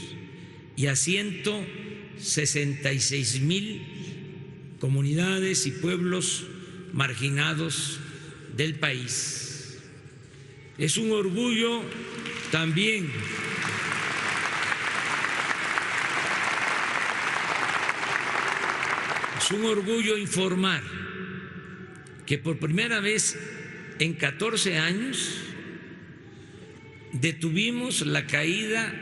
y a 166,000 comunidades y pueblos marginados del país. Es un orgullo también informar que por primera vez en 14 años detuvimos la caída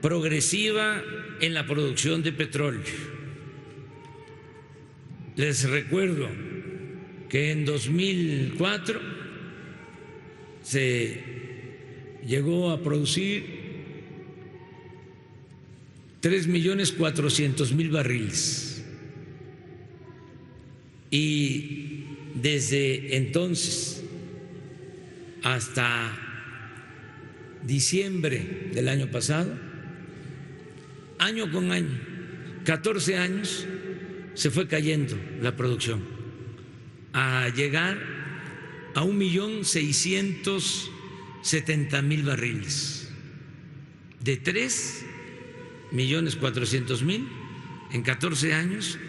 progresiva en la producción de petróleo. Les recuerdo que en 2004 se llegó a producir 3,400,000 barriles y desde entonces hasta diciembre del año pasado, año con año, 14 años, se fue cayendo la producción a llegar a 1,670,000 barriles, de 3,400,000 en 14 años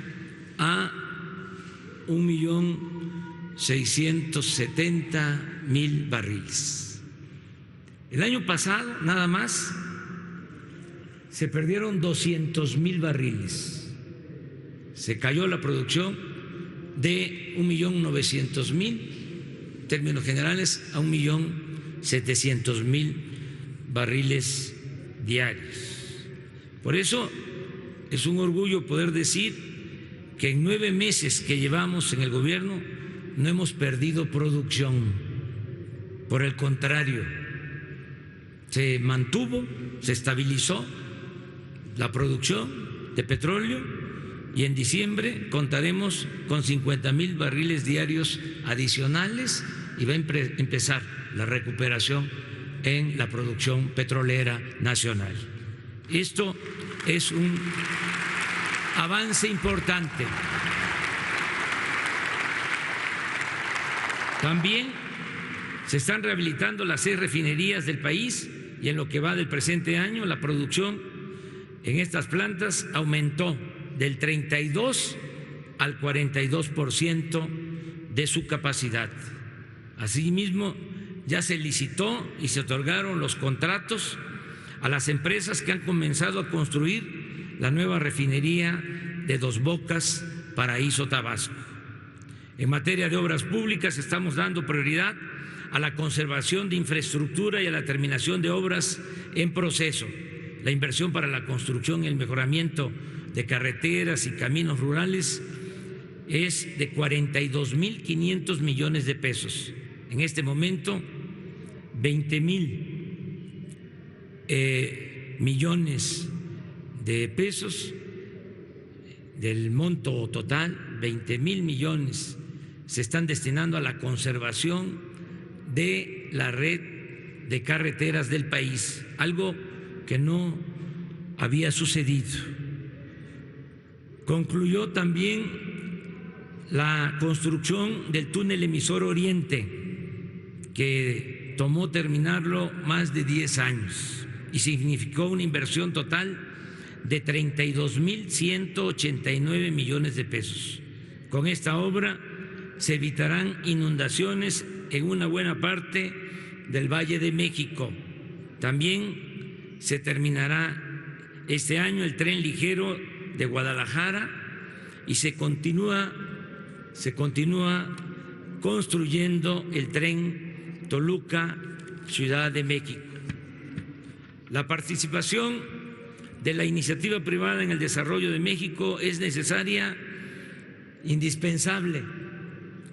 a 1,670,000 670,000 barriles. El año pasado, nada más, se perdieron 200,000 barriles. Se cayó la producción de 1.900.000, en términos generales, a 1.700.000 barriles diarios. Por eso es un orgullo poder decir que en 9 meses que llevamos en el gobierno no hemos perdido producción. Por el contrario, se mantuvo, se estabilizó la producción de petróleo y en diciembre contaremos con 50,000 barriles diarios adicionales y va a empezar la recuperación en la producción petrolera nacional. Esto es un avance importante. También se están rehabilitando las 6 refinerías del país y en lo que va del presente año la producción en estas plantas aumentó del 32 al 42% de su capacidad. Asimismo, ya se licitó y se otorgaron los contratos a las empresas que han comenzado a construir la nueva refinería de Dos Bocas, Paraíso, Tabasco. En materia de obras públicas estamos dando prioridad a la conservación de infraestructura y a la terminación de obras en proceso. La inversión para la construcción y el mejoramiento de carreteras y caminos rurales es de 42.500 millones de pesos. En este momento, 20,000 millones de pesos del monto total, 20,000 millones se están destinando a la conservación de la red de carreteras del país, algo que no había sucedido. Concluyó también la construcción del túnel emisor Oriente, que tomó terminarlo más de 10 años y significó una inversión total de 32.189 millones de pesos. Con esta obra se evitarán inundaciones en una buena parte del Valle de México. También se terminará este año el tren ligero de Guadalajara y se continúa construyendo el tren Toluca-Ciudad de México. La participación de la iniciativa privada en el desarrollo de México es necesaria, indispensable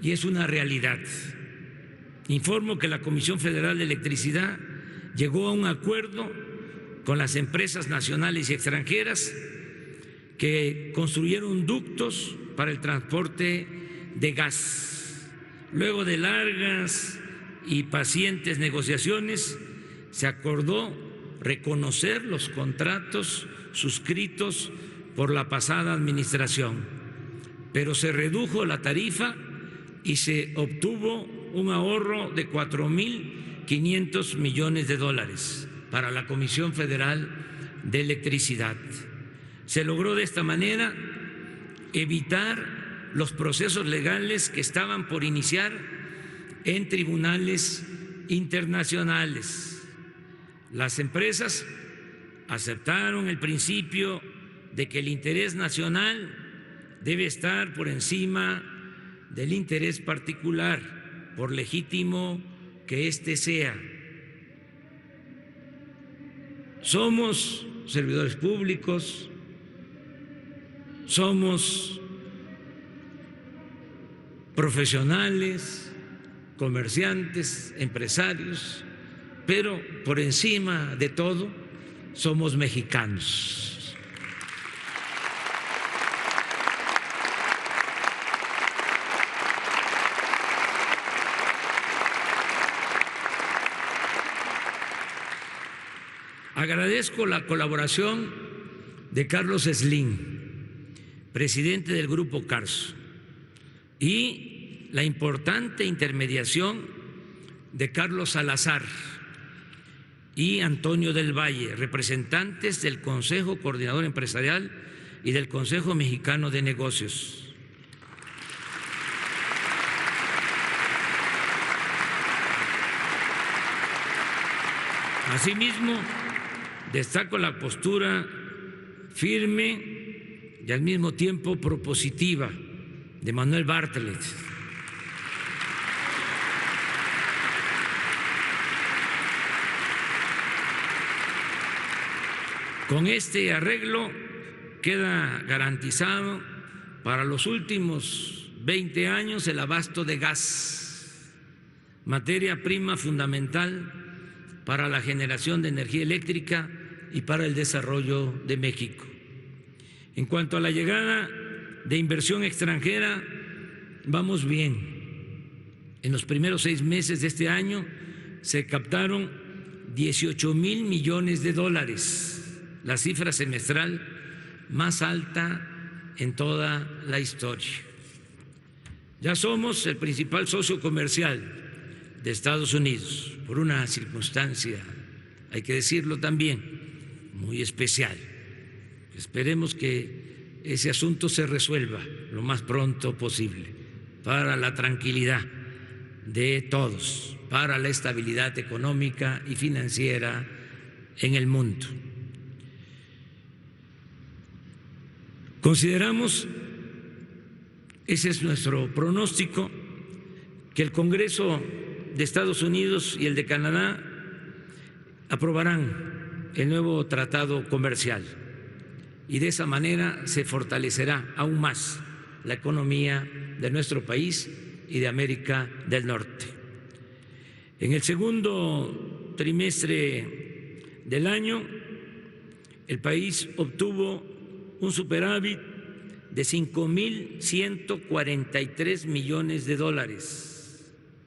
y es una realidad. Informo que la Comisión Federal de Electricidad llegó a un acuerdo con las empresas nacionales y extranjeras que construyeron ductos para el transporte de gas. Luego de largas y pacientes negociaciones, se acordó reconocer los contratos suscritos por la pasada administración, pero se redujo la tarifa y se obtuvo un ahorro de 4.500 millones de dólares para la Comisión Federal de Electricidad. Se logró de esta manera evitar los procesos legales que estaban por iniciar en tribunales internacionales. Las empresas aceptaron el principio de que el interés nacional debe estar por encima del interés particular, por legítimo que éste sea. Somos servidores públicos, somos profesionales, comerciantes, empresarios, pero por encima de todo somos mexicanos. Agradezco la colaboración de Carlos Slim, presidente del Grupo Carso, y la importante intermediación de Carlos Salazar y Antonio del Valle, representantes del Consejo Coordinador Empresarial y del Consejo Mexicano de Negocios. Asimismo, destaco la postura firme y al mismo tiempo propositiva de Manuel Bartlett. Con este arreglo queda garantizado para los últimos 20 años el abasto de gas, materia prima fundamental para la generación de energía eléctrica y para el desarrollo de México. En cuanto a la llegada de inversión extranjera, vamos bien. En los primeros 6 meses de este año se captaron 18,000 millones de dólares, la cifra semestral más alta en toda la historia. Ya somos el principal socio comercial de Estados Unidos por una circunstancia, hay que decirlo también, muy especial. Esperemos que ese asunto se resuelva lo más pronto posible para la tranquilidad de todos, para la estabilidad económica y financiera en el mundo. Consideramos, ese es nuestro pronóstico, que el Congreso de Estados Unidos y el de Canadá aprobarán el nuevo tratado comercial y de esa manera se fortalecerá aún más la economía de nuestro país y de América del Norte. En el segundo trimestre del año, el país obtuvo un superávit de 5,143 millones de dólares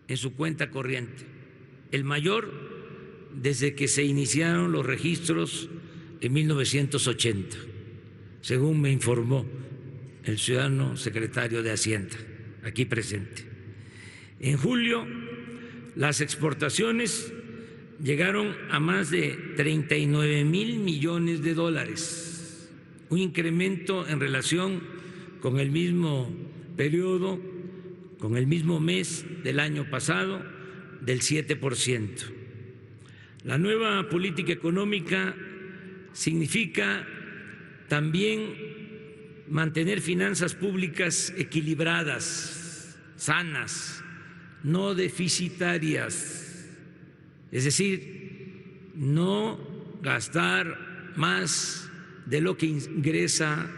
en su cuenta corriente, el mayor desde que se iniciaron los registros en 1980, según me informó el ciudadano secretario de Hacienda, aquí presente. En julio, las exportaciones llegaron a más de 39,000 millones de dólares, un incremento en relación con el mismo periodo, con el mismo mes del año pasado, del 7%. La nueva política económica significa también mantener finanzas públicas equilibradas, sanas, no deficitarias, es decir, no gastar más de lo que ingresa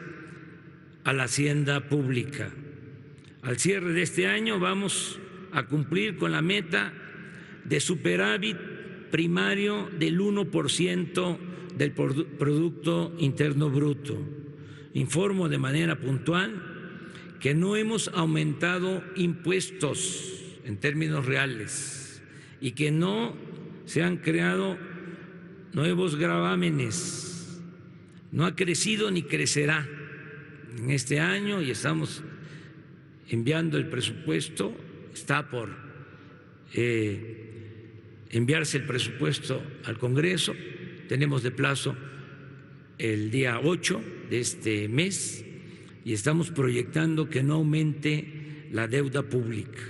a la hacienda pública. Al cierre de este año vamos a cumplir con la meta de superávit primario del 1% del Producto Interno Bruto. Informo de manera puntual que no hemos aumentado impuestos en términos reales y que no se han creado nuevos gravámenes. No ha crecido ni crecerá en este año y estamos enviando el presupuesto, está por enviarse el presupuesto al Congreso, tenemos de plazo el día 8 de este mes y estamos proyectando que no aumente la deuda pública.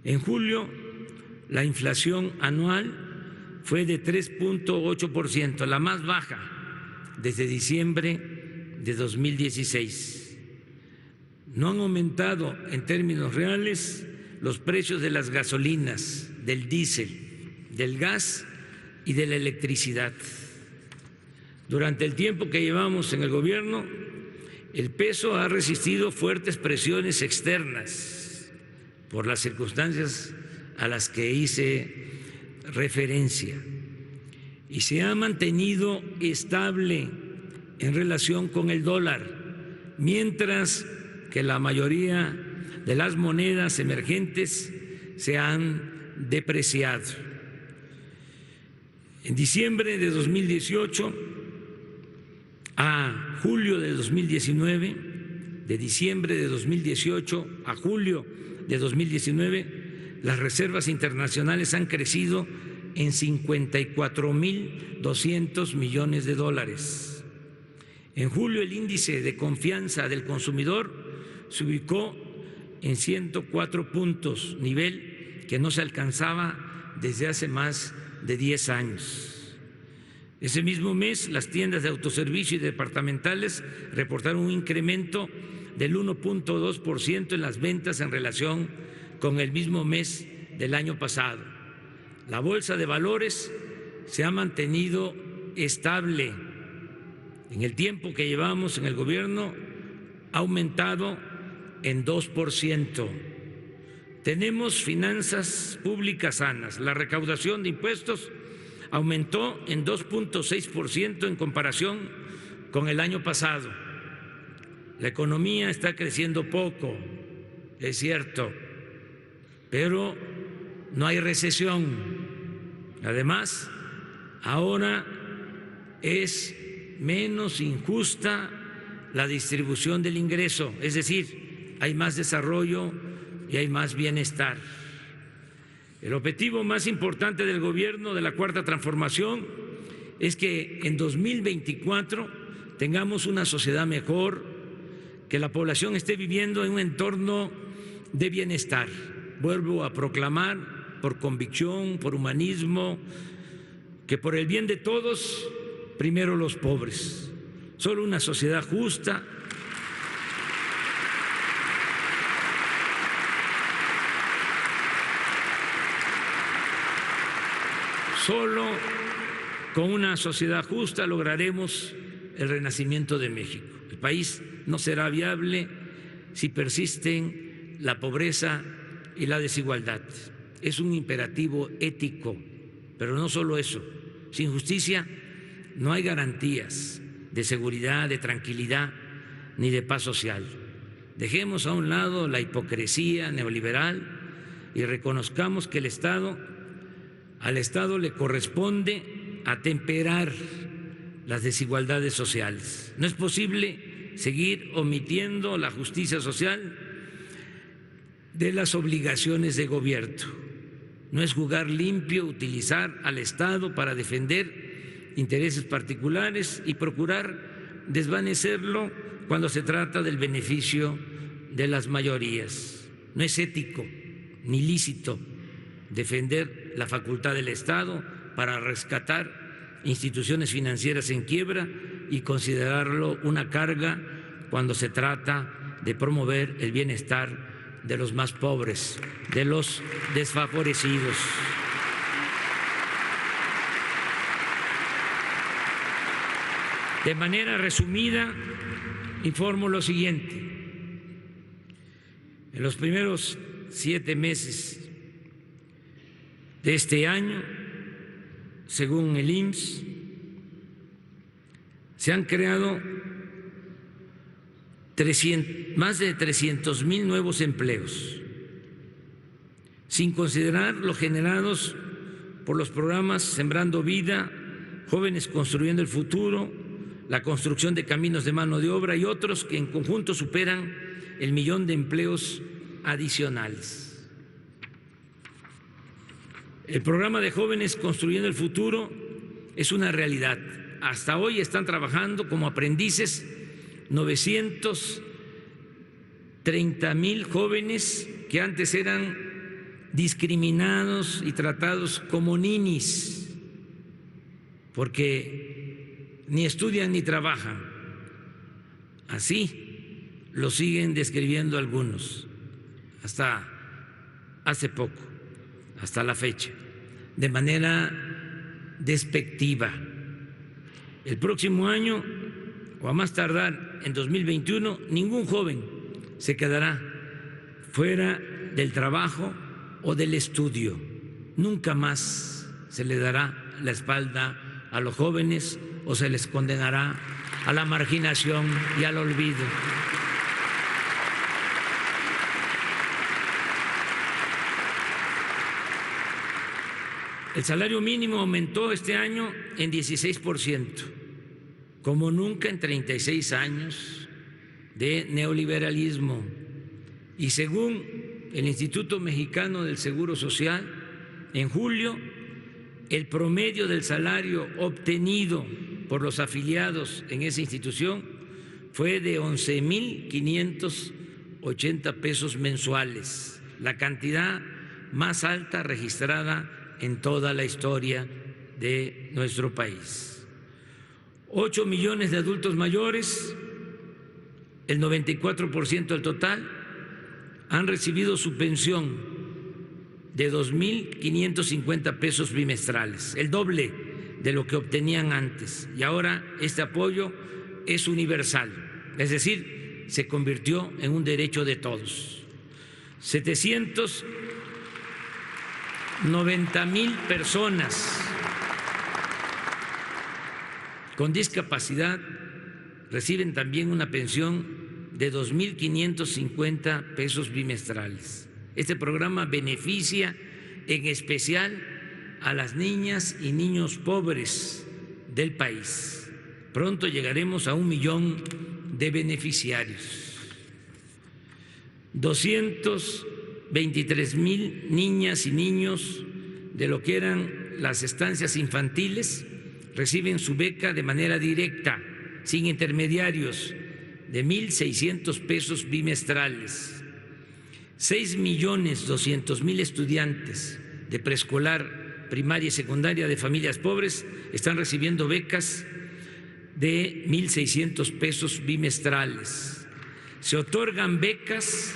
En julio, la inflación anual fue de 3,8%, la más baja desde diciembre de 2016. No han aumentado en términos reales los precios de las gasolinas, del diésel, del gas y de la electricidad. Durante el tiempo que llevamos en el gobierno, el peso ha resistido fuertes presiones externas por las circunstancias a las que hice referencia y se ha mantenido estable en relación con el dólar, mientras que la mayoría de las monedas emergentes se han depreciado. En diciembre de 2018 a julio de 2019, de diciembre de 2018 a julio de 2019, las reservas internacionales han crecido en 54,200 millones de dólares. En julio el índice de confianza del consumidor se ubicó en 104 puntos, nivel que no se alcanzaba desde hace más de 10 años. Ese mismo mes, las tiendas de autoservicio y departamentales reportaron un incremento del 1.2% en las ventas en relación con el mismo mes del año pasado. La bolsa de valores se ha mantenido estable. En el tiempo que llevamos en el gobierno ha aumentado en 2%. Tenemos finanzas públicas sanas. La recaudación de impuestos aumentó en 2.6% en comparación con el año pasado. La economía está creciendo poco, es cierto, pero no hay recesión. Además, ahora es menos injusta la distribución del ingreso, es decir, hay más desarrollo y hay más bienestar. El objetivo más importante del gobierno de la Cuarta Transformación es que en 2024 tengamos una sociedad mejor, que la población esté viviendo en un entorno de bienestar. Vuelvo a proclamar, por convicción, por humanismo, que por el bien de todos, primero los pobres. Solo una sociedad justa solo con una sociedad justa lograremos el renacimiento de México. El país no será viable si persisten la pobreza y la desigualdad. Es un imperativo ético, pero no solo eso. Sin justicia no hay garantías de seguridad, de tranquilidad ni de paz social. Dejemos a un lado la hipocresía neoliberal y reconozcamos que al Estado le corresponde atemperar las desigualdades sociales. No es posible seguir omitiendo la justicia social de las obligaciones de gobierno. No es jugar limpio utilizar al Estado para defender intereses particulares y procurar desvanecerlo cuando se trata del beneficio de las mayorías. No es ético ni lícito defender la facultad del Estado para rescatar instituciones financieras en quiebra y considerarlo una carga cuando se trata de promover el bienestar de los más pobres, de los desfavorecidos. De manera resumida, informo lo siguiente. En los primeros 7 meses de este año, según el IMSS, se han creado más de 300,000 nuevos empleos, sin considerar los generados por los programas Sembrando Vida, Jóvenes Construyendo el Futuro, la construcción de caminos de mano de obra y otros que en conjunto superan el 1,000,000 de empleos adicionales. El programa de Jóvenes Construyendo el Futuro es una realidad. Hasta hoy están trabajando como aprendices 930,000 jóvenes que antes eran discriminados y tratados como ninis, porque ni estudian ni trabajan. Así lo siguen describiendo algunos, hasta hace poco, hasta la fecha, de manera despectiva. El próximo año, o a más tardar en 2021, ningún joven se quedará fuera del trabajo o del estudio. Nunca más se le dará la espalda a los jóvenes o se les condenará a la marginación y al olvido. El salario mínimo aumentó este año en 16%, como nunca en 36 años de neoliberalismo. Y según el Instituto Mexicano del Seguro Social, en julio, el promedio del salario obtenido por los afiliados en esa institución fue de 11,580 pesos mensuales, la cantidad más alta registrada en toda la historia de nuestro país. 8 millones de adultos mayores, el 94% del total, han recibido su pensión de 2.550 pesos bimestrales, el doble de lo que obtenían antes. Y ahora este apoyo es universal, es decir, se convirtió en un derecho de todos. 790,000 personas con discapacidad reciben también una pensión de 2.550 pesos bimestrales. Este programa beneficia en especial a las niñas y niños pobres del país. Pronto llegaremos a 1 millón de beneficiarios. 223,000 niñas y niños de lo que eran las estancias infantiles reciben su beca de manera directa, sin intermediarios, de 1.600 pesos bimestrales. 6.200.000 estudiantes de preescolar, primaria y secundaria de familias pobres están recibiendo becas de 1.600 pesos bimestrales. Se otorgan becas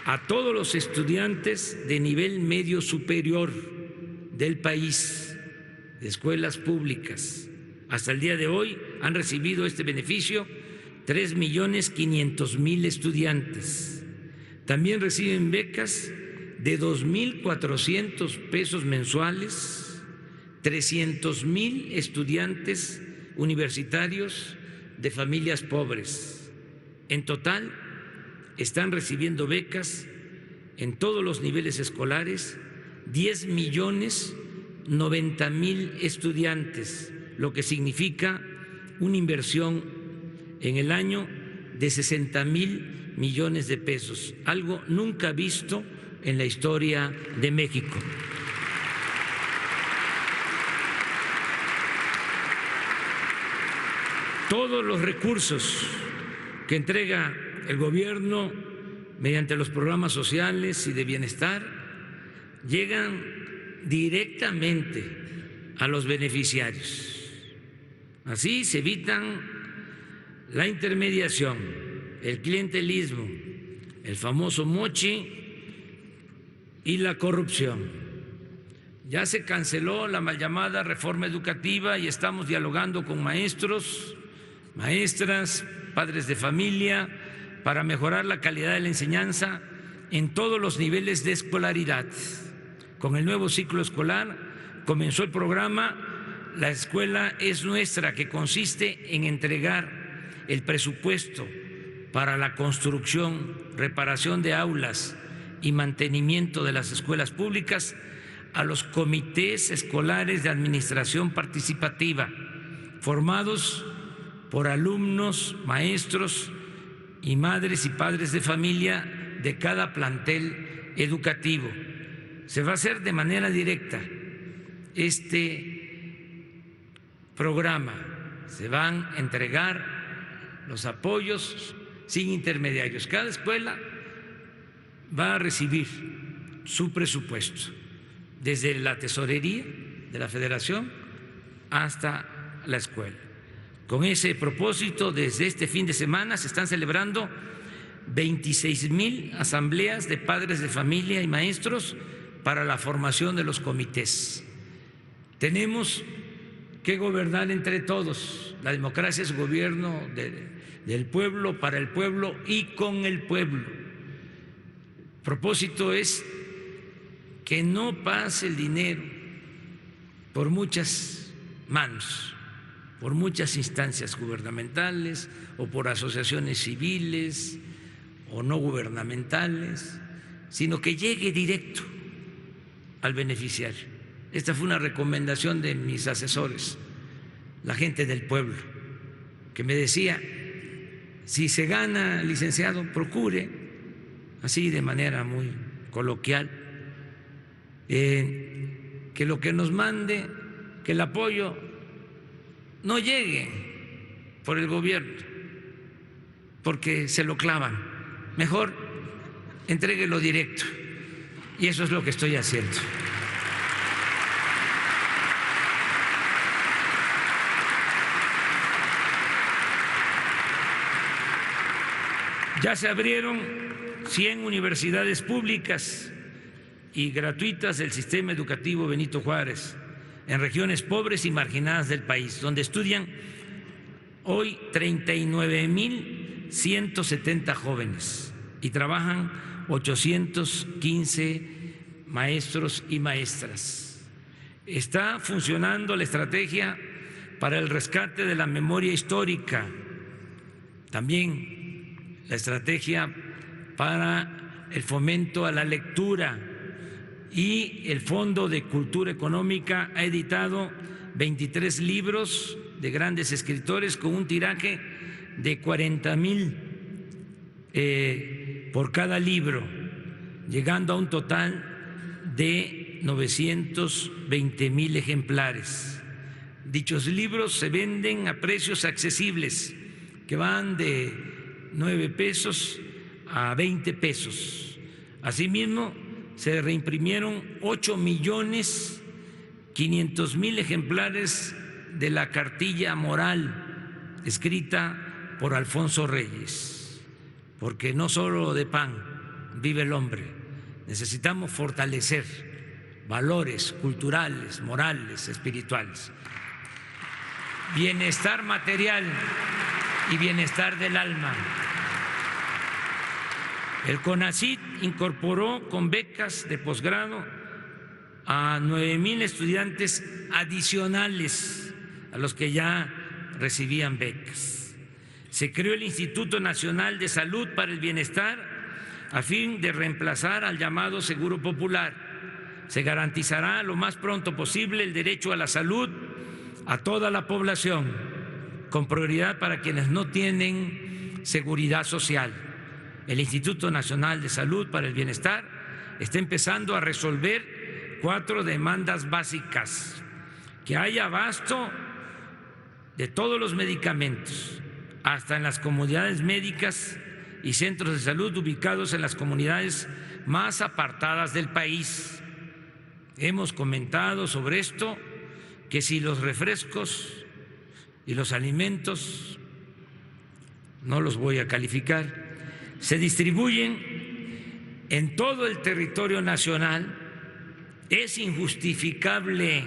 a todos los estudiantes de nivel medio superior del país, de escuelas públicas. Hasta el día de hoy han recibido este beneficio 3.500.000 estudiantes. También reciben becas de 2.400 pesos mensuales 300,000 estudiantes universitarios de familias pobres. En total, están recibiendo becas en todos los niveles escolares 10,090,000 estudiantes, lo que significa una inversión en el año de 60,000 millones de pesos, algo nunca visto en la historia de México. Todos los recursos que entrega el gobierno mediante los programas sociales y de bienestar llegan directamente a los beneficiarios. Así se evitan la intermediación, el clientelismo, el famoso moche y la corrupción. Ya se canceló la mal llamada reforma educativa y estamos dialogando con maestros, maestras, padres de familia, para mejorar la calidad de la enseñanza en todos los niveles de escolaridad. Con el nuevo ciclo escolar comenzó el programa La Escuela es Nuestra, que consiste en entregar el presupuesto para la construcción, reparación de aulas y mantenimiento de las escuelas públicas a los comités escolares de administración participativa, formados por alumnos, maestros y madres y padres de familia de cada plantel educativo. Se va a hacer de manera directa este programa, se van a entregar los apoyos sin intermediarios. Cada escuela va a recibir su presupuesto, desde la tesorería de la Federación hasta la escuela. Con ese propósito, desde este fin de semana se están celebrando 26,000 asambleas de padres de familia y maestros para la formación de los comités. Tenemos que gobernar entre todos. La democracia es gobierno del pueblo, para el pueblo y con el pueblo. El propósito es que no pase el dinero por muchas manos, por muchas instancias gubernamentales o por asociaciones civiles o no gubernamentales, sino que llegue directo al beneficiario. Esta fue una recomendación de mis asesores, la gente del pueblo, que me decía: si se gana, licenciado, procure, así de manera muy coloquial, que lo que nos mande, que el apoyo no llegue por el gobierno, porque se lo clavan. Mejor entréguelo directo. Y eso es lo que estoy haciendo. Ya se abrieron 100 universidades públicas y gratuitas del sistema educativo Benito Juárez en regiones pobres y marginadas del país, donde estudian hoy 39.170 jóvenes y trabajan 815 maestros y maestras. Está funcionando la estrategia para el rescate de la memoria histórica, también la estrategia para el fomento a la lectura, y el Fondo de Cultura Económica ha editado 23 libros de grandes escritores con un tiraje de 40,000 por cada libro, llegando a un total de 920,000 ejemplares. Dichos libros se venden a precios accesibles, que van de 9 pesos a 20 pesos. Asimismo, se reimprimieron 8,500,000 ejemplares de la cartilla moral escrita por Alfonso Reyes, porque no solo de pan vive el hombre, necesitamos fortalecer valores culturales, morales, espirituales, bienestar material y bienestar del alma. El CONACYT incorporó con becas de posgrado a 9,000 estudiantes adicionales a los que ya recibían becas. Se creó el Instituto Nacional de Salud para el Bienestar a fin de reemplazar al llamado Seguro Popular. Se garantizará lo más pronto posible el derecho a la salud a toda la población, con prioridad para quienes no tienen seguridad social. El Instituto Nacional de Salud para el Bienestar está empezando a resolver 4 demandas básicas: que haya abasto de todos los medicamentos, hasta en las comunidades médicas y centros de salud ubicados en las comunidades más apartadas del país. Hemos comentado sobre esto, que si los refrescos y los alimentos, no los voy a calificar, se distribuyen en todo el territorio nacional, es injustificable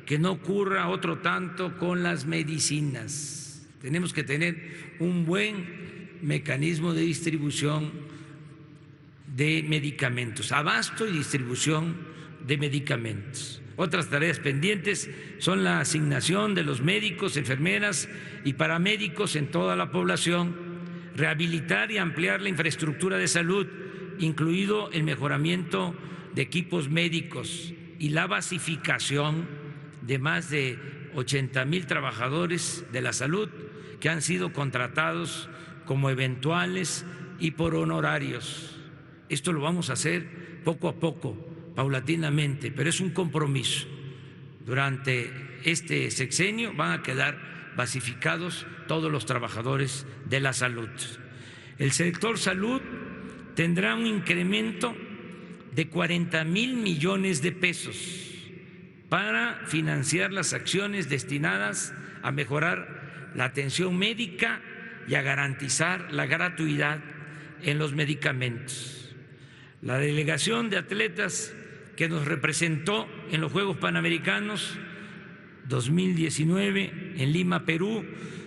que no ocurra otro tanto con las medicinas. Tenemos que tener un buen mecanismo de distribución de medicamentos, abasto y distribución de medicamentos. Otras tareas pendientes son la asignación de los médicos, enfermeras y paramédicos en toda la población, rehabilitar y ampliar la infraestructura de salud, incluido el mejoramiento de equipos médicos y la basificación de más de 80,000 trabajadores de la salud que han sido contratados como eventuales y por honorarios. Esto lo vamos a hacer poco a poco, paulatinamente, pero es un compromiso. Durante este sexenio van a quedar basificados todos los trabajadores de la salud. El sector salud tendrá un incremento de 40,000 millones de pesos para financiar las acciones destinadas a mejorar la atención médica y a garantizar la gratuidad en los medicamentos. La delegación de atletas que nos representó en los Juegos Panamericanos 2019 en Lima, Perú,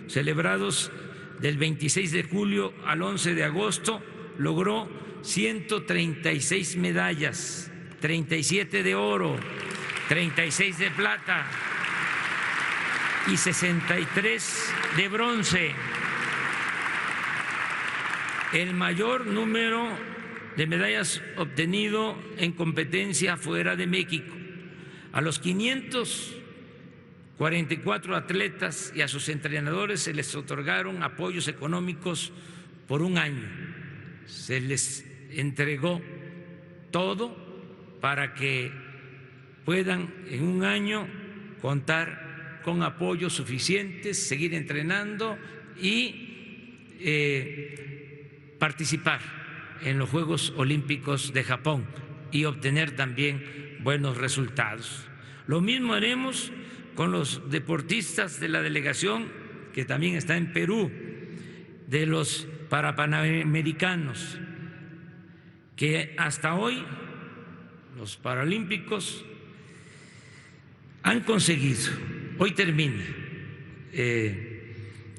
celebrados del 26 de julio al 11 de agosto, logró 136 medallas, 37 de oro, 36 de plata y 63 de bronce. El mayor número de medallas obtenido en competencia fuera de México. A los 544 atletas y a sus entrenadores se les otorgaron apoyos económicos por un año. Se les entregó todo para que puedan en un año contar con apoyos suficientes, seguir entrenando y participar en los Juegos Olímpicos de Japón y obtener también buenos resultados. Lo mismo haremos con los deportistas de la delegación que también está en Perú. de los parapanamericanos, que hasta hoy los paralímpicos han conseguido, hoy termina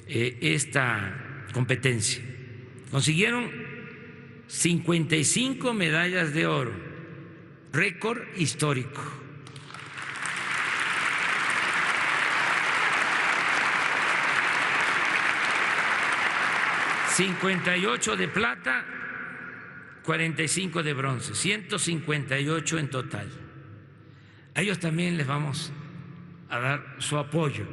esta competencia, consiguieron 55 medallas de oro, récord histórico. $58 de plata, 45 de bronce, 158 en total. A ellos también les vamos a dar su apoyo,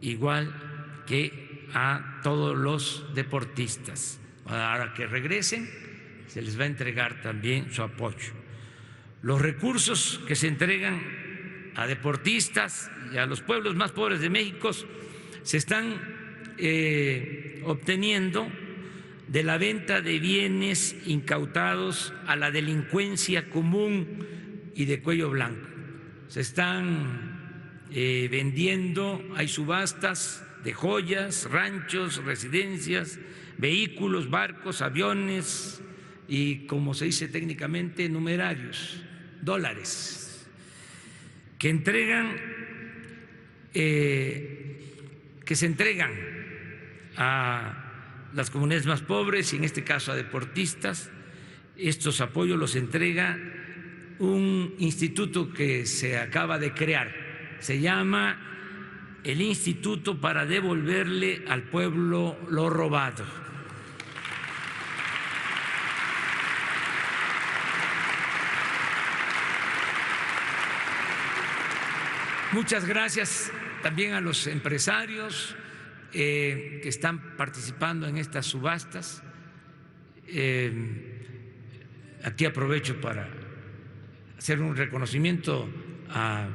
igual que a todos los deportistas. Ahora que regresen, se les va a entregar también su apoyo. Los recursos que se entregan a deportistas y a los pueblos más pobres de México se están obteniendo de la venta de bienes incautados a la delincuencia común y de cuello blanco. Se están vendiendo, hay subastas de joyas, ranchos, residencias, vehículos, barcos, aviones y, como se dice técnicamente, numerarios, dólares, que se entregan a las comunidades más pobres y en este caso a deportistas. Estos apoyos los entrega un instituto que se acaba de crear, se llama el Instituto para Devolverle al Pueblo lo Robado. Muchas gracias también a los empresarios que están participando en estas subastas. Aquí aprovecho para hacer un reconocimiento al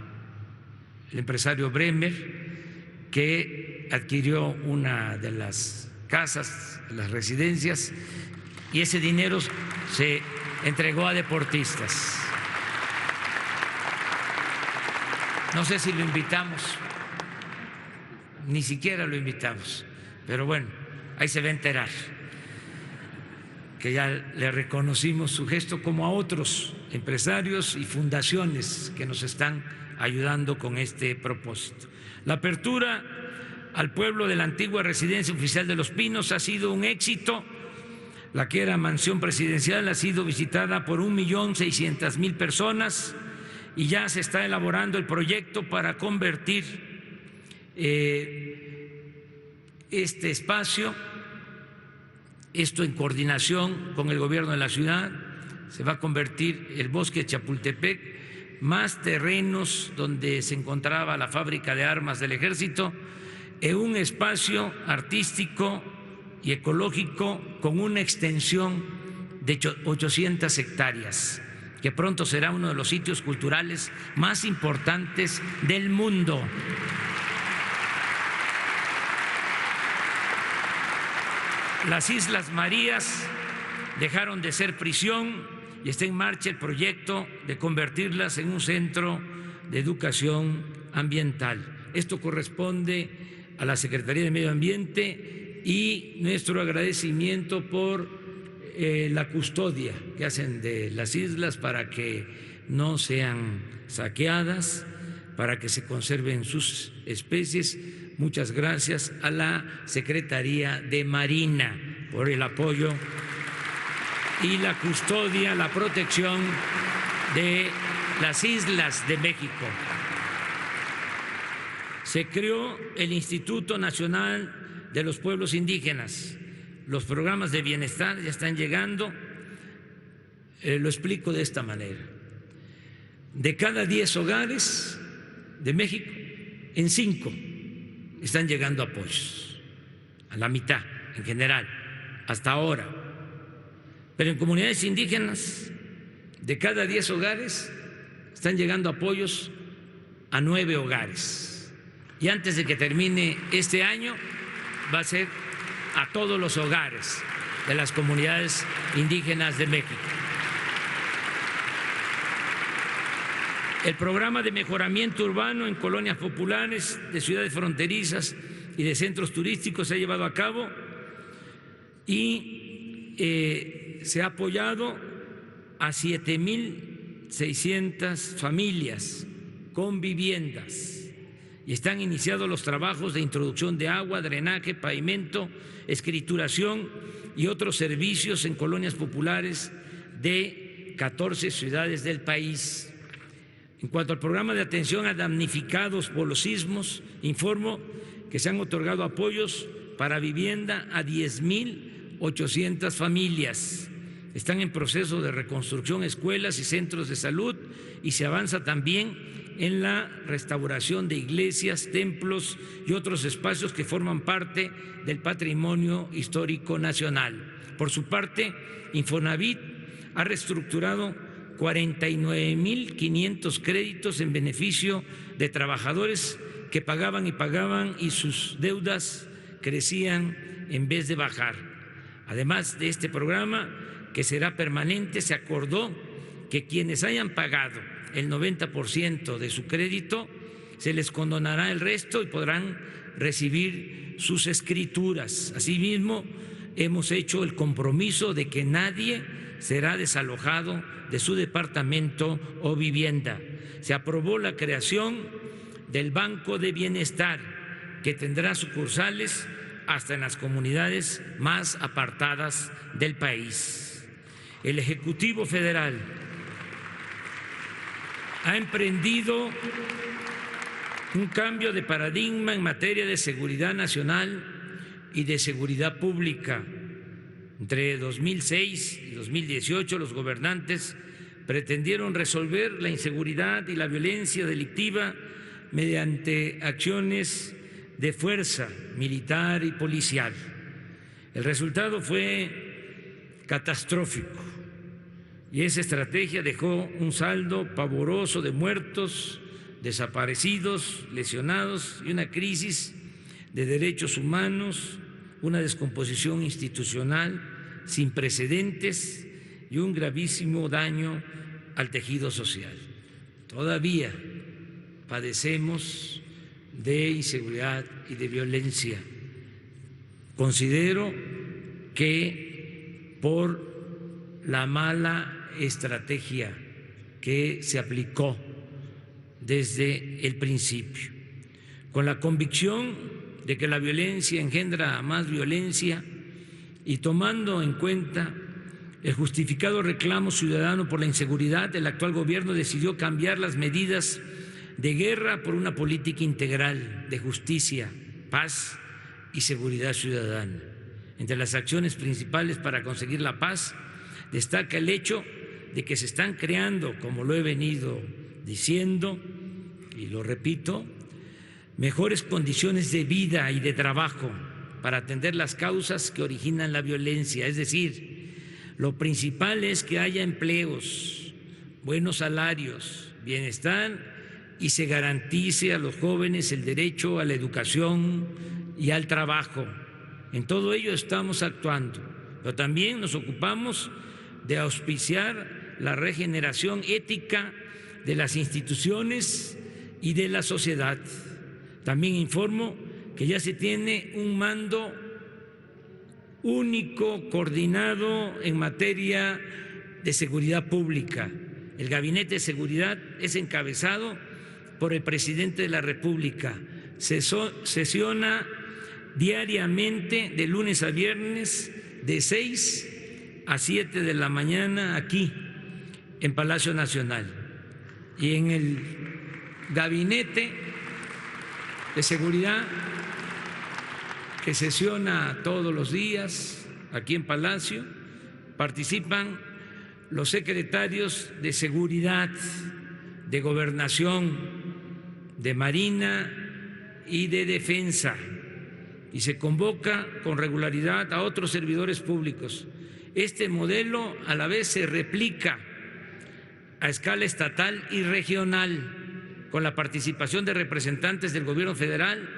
empresario Bremer, que adquirió una de las casas, las residencias, y ese dinero se entregó a deportistas. No sé si lo invitamos, ni siquiera lo invitamos, pero bueno, ahí se va a enterar que ya le reconocimos su gesto, como a otros empresarios y fundaciones que nos están ayudando con este propósito. La apertura al pueblo de la antigua residencia oficial de Los Pinos ha sido un éxito. La que era mansión presidencial ha sido visitada por 1.600.000 personas y ya se está elaborando el proyecto para convertir este espacio, esto en coordinación con el gobierno de la ciudad. Se va a convertir el bosque de Chapultepec, más terrenos donde se encontraba la fábrica de armas del ejército, en un espacio artístico y ecológico con una extensión de 800 hectáreas, que pronto será uno de los sitios culturales más importantes del mundo. Las Islas Marías dejaron de ser prisión y está en marcha el proyecto de convertirlas en un centro de educación ambiental. Esto corresponde a la Secretaría de Medio Ambiente y nuestro agradecimiento por la custodia que hacen de las islas para que no sean saqueadas, para que se conserven sus especies. Muchas gracias a la Secretaría de Marina por el apoyo y la custodia, la protección de las islas de México. Se creó el Instituto Nacional de los Pueblos Indígenas. Los programas de bienestar ya están llegando. Lo explico de esta manera. De cada 10 hogares de México, en 5 están llegando apoyos, a la mitad en general, hasta ahora. Pero en comunidades indígenas, de cada 10 hogares, están llegando apoyos a 9 hogares. Y antes de que termine este año, va a ser a todos los hogares de las comunidades indígenas de México. El programa de mejoramiento urbano en colonias populares de ciudades fronterizas y de centros turísticos se ha llevado a cabo y se ha apoyado a 7.600 familias con viviendas y están iniciados los trabajos de introducción de agua, drenaje, pavimento, escrituración y otros servicios en colonias populares de 14 ciudades del país. En cuanto al programa de atención a damnificados por los sismos, informo que se han otorgado apoyos para vivienda a 10.800 familias. Están en proceso de reconstrucción escuelas y centros de salud y se avanza también en la restauración de iglesias, templos y otros espacios que forman parte del patrimonio histórico nacional. Por su parte, Infonavit ha reestructurado 49.500 créditos en beneficio de trabajadores que pagaban y sus deudas crecían en vez de bajar. Además de este programa, que será permanente, se acordó que quienes hayan pagado el 90% de su crédito, se les condonará el resto y podrán recibir sus escrituras. Asimismo, hemos hecho el compromiso de que nadie será desalojado de su departamento o vivienda. Se aprobó la creación del Banco de Bienestar, que tendrá sucursales hasta en las comunidades más apartadas del país. El Ejecutivo Federal ha emprendido un cambio de paradigma en materia de seguridad nacional y de seguridad pública. Entre 2006 y 2018, los gobernantes pretendieron resolver la inseguridad y la violencia delictiva mediante acciones de fuerza militar y policial. El resultado fue catastrófico y esa estrategia dejó un saldo pavoroso de muertos, desaparecidos, lesionados y una crisis de derechos humanos, una descomposición institucional sin precedentes y un gravísimo daño al tejido social. Todavía padecemos de inseguridad y de violencia. Considero que por la mala estrategia que se aplicó desde el principio, con la convicción de que la violencia engendra más violencia y tomando en cuenta el justificado reclamo ciudadano por la inseguridad, el actual gobierno decidió cambiar las medidas de guerra por una política integral de justicia, paz y seguridad ciudadana. Entre las acciones principales para conseguir la paz destaca el hecho de que se están creando, como lo he venido diciendo y lo repito, mejores condiciones de vida y de trabajo para atender las causas que originan la violencia. Es decir, lo principal es que haya empleos, buenos salarios, bienestar y se garantice a los jóvenes el derecho a la educación y al trabajo. En todo ello estamos actuando, pero también nos ocupamos de auspiciar la regeneración ética de las instituciones y de la sociedad. También informo que ya se tiene un mando único, coordinado en materia de seguridad pública. El Gabinete de Seguridad es encabezado por el presidente de la República. Sesiona diariamente de lunes a viernes de 6 a 7 de la mañana aquí en Palacio Nacional. Y en el Gabinete de Seguridad, que sesiona todos los días aquí en Palacio, participan los secretarios de Seguridad, de Gobernación, de Marina y de Defensa, y se convoca con regularidad a otros servidores públicos. Este modelo a la vez se replica a escala estatal y regional, con la participación de representantes del gobierno federal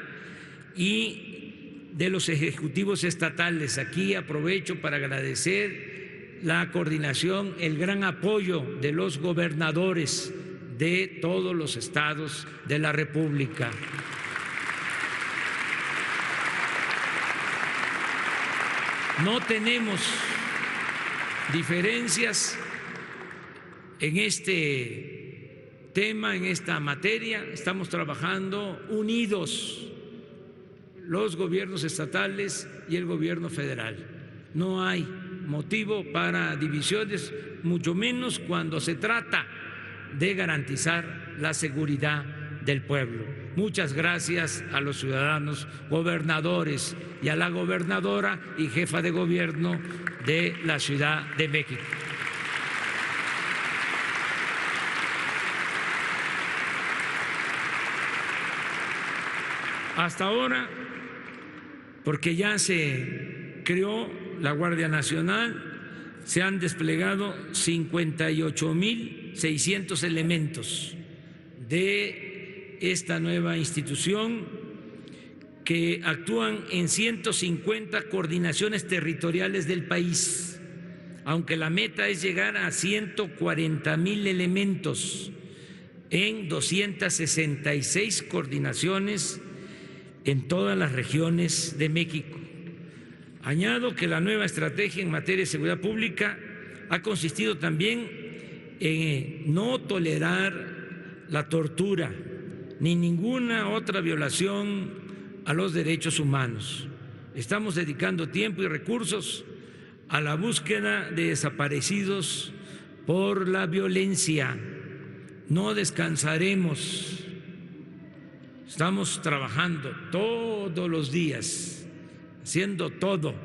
y de los ejecutivos estatales. Aquí aprovecho para agradecer la coordinación, el gran apoyo de los gobernadores de todos los estados de la República. . 。 . 。 . . . . . . 。 . . . . . . . . 。 . . 。 . . 。 . . . . . . . . 。 . . . . . . . . . . . . . . . . . . . . . . . . . No tenemos diferencias en este tema, en esta materia. Estamos trabajando unidos los gobiernos estatales y el gobierno federal. No hay motivo para divisiones, mucho menos cuando se trata de garantizar la seguridad del pueblo. Muchas gracias a los ciudadanos gobernadores y a la gobernadora y jefa de gobierno de la Ciudad de México. Hasta ahora, porque ya se creó la Guardia Nacional, se han desplegado 58.600 elementos de esta nueva institución que actúan en 150 coordinaciones territoriales del país, aunque la meta es llegar a 140.000 elementos en 266 coordinaciones en todas las regiones de México. Añado que la nueva estrategia en materia de seguridad pública ha consistido también en no tolerar la tortura ni ninguna otra violación a los derechos humanos. Estamos dedicando tiempo y recursos a la búsqueda de desaparecidos por la violencia. No descansaremos. Estamos trabajando todos los días, haciendo todo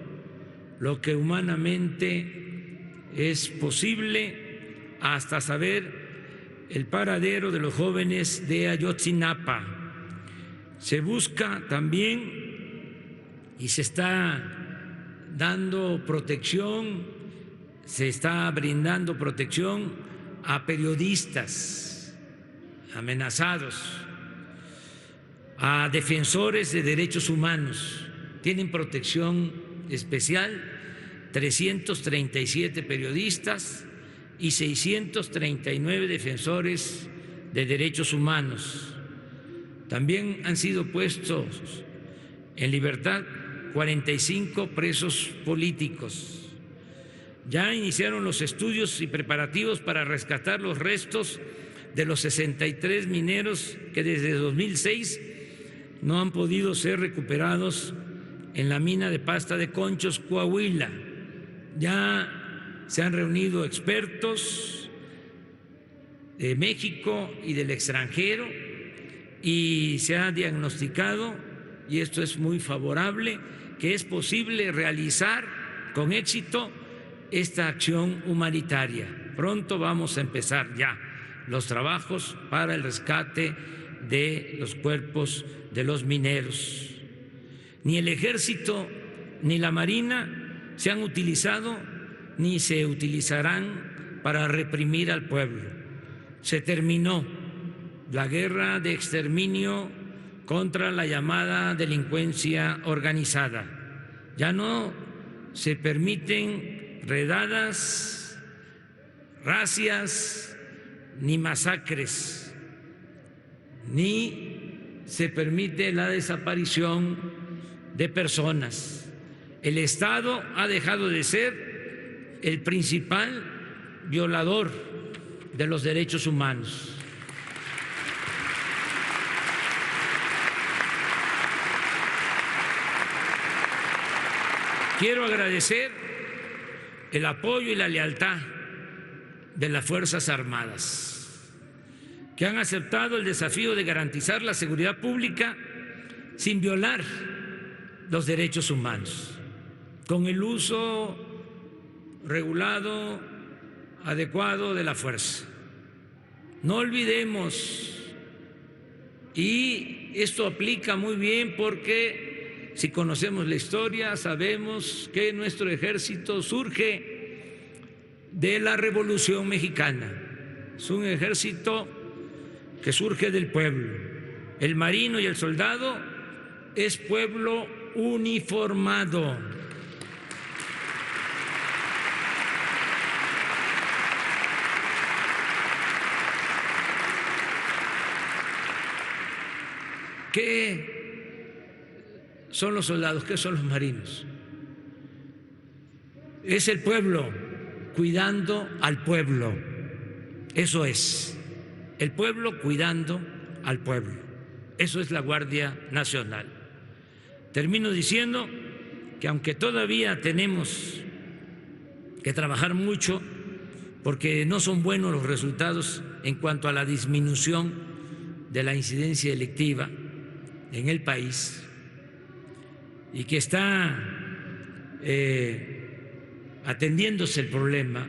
lo que humanamente es posible hasta saber el paradero de los jóvenes de Ayotzinapa. Se busca también y se está dando protección, se está brindando protección a periodistas amenazados, a defensores de derechos humanos. Tienen protección especial 337 periodistas y 639 defensores de derechos humanos. También han sido puestos en libertad 45 presos políticos. Ya iniciaron los estudios y preparativos para rescatar los restos de los 63 mineros que desde 2006 no han podido ser recuperados en la mina de Pasta de Conchos, Coahuila. Ya se han reunido expertos de México y del extranjero y se ha diagnosticado, y esto es muy favorable, que es posible realizar con éxito esta acción humanitaria. Pronto vamos a empezar ya los trabajos para el rescate de los cuerpos de los mineros. Ni el Ejército ni la Marina se han utilizado ni se utilizarán para reprimir al pueblo. Se terminó la guerra de exterminio contra la llamada delincuencia organizada. Ya no se permiten redadas, racias ni masacres, ni se permite la desaparición de personas. El Estado ha dejado de ser el principal violador de los derechos humanos. Quiero agradecer el apoyo y la lealtad de las Fuerzas Armadas, que han aceptado el desafío de garantizar la seguridad pública sin violar los derechos humanos, con el uso regulado, adecuado de la fuerza. No olvidemos, y esto aplica muy bien porque si conocemos la historia sabemos que nuestro ejército surge de la Revolución Mexicana. Es un ejército que surge del pueblo. El marino y el soldado es pueblo uniformado. ¿Qué son los soldados? ¿Qué son los marinos? es el pueblo cuidando al pueblo. Eso es, el pueblo cuidando al pueblo. Eso es la Guardia Nacional. Termino diciendo que aunque todavía tenemos que trabajar mucho, porque no son buenos los resultados en cuanto a la disminución de la incidencia delictiva en el país, y que está atendiéndose el problema,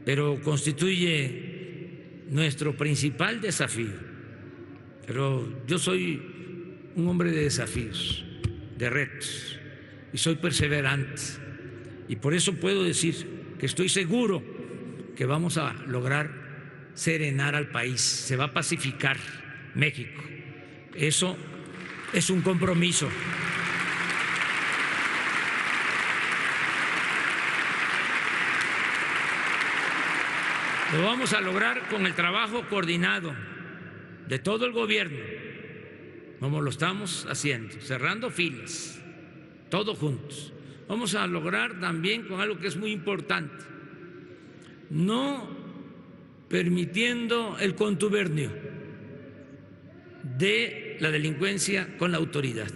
pero constituye nuestro principal desafío. Pero yo soy un hombre de desafíos, de retos, y soy perseverante, y por eso puedo decir que estoy seguro que vamos a lograr serenar al país, se va a pacificar México. Eso es un compromiso. Lo vamos a lograr con el trabajo coordinado de todo el gobierno, como lo estamos haciendo, cerrando filas, todos juntos. Vamos a lograr también con algo que es muy importante, no permitiendo el contubernio de la delincuencia con la autoridad.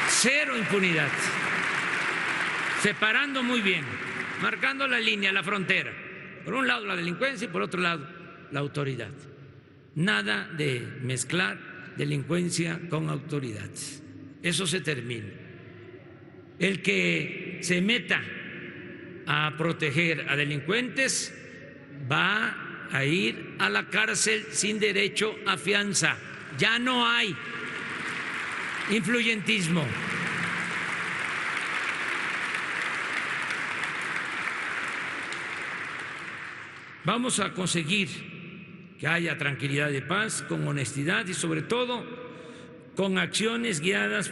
Cero impunidad, separando muy bien, marcando la línea, la frontera. Por un lado la delincuencia y por otro lado la autoridad. Nada de mezclar delincuencia con autoridad. Eso se termina. El que se meta a proteger a delincuentes va a ir a la cárcel sin derecho a fianza. Ya no hay influyentismo. Vamos a conseguir que haya tranquilidad y paz con honestidad y sobre todo con acciones guiadas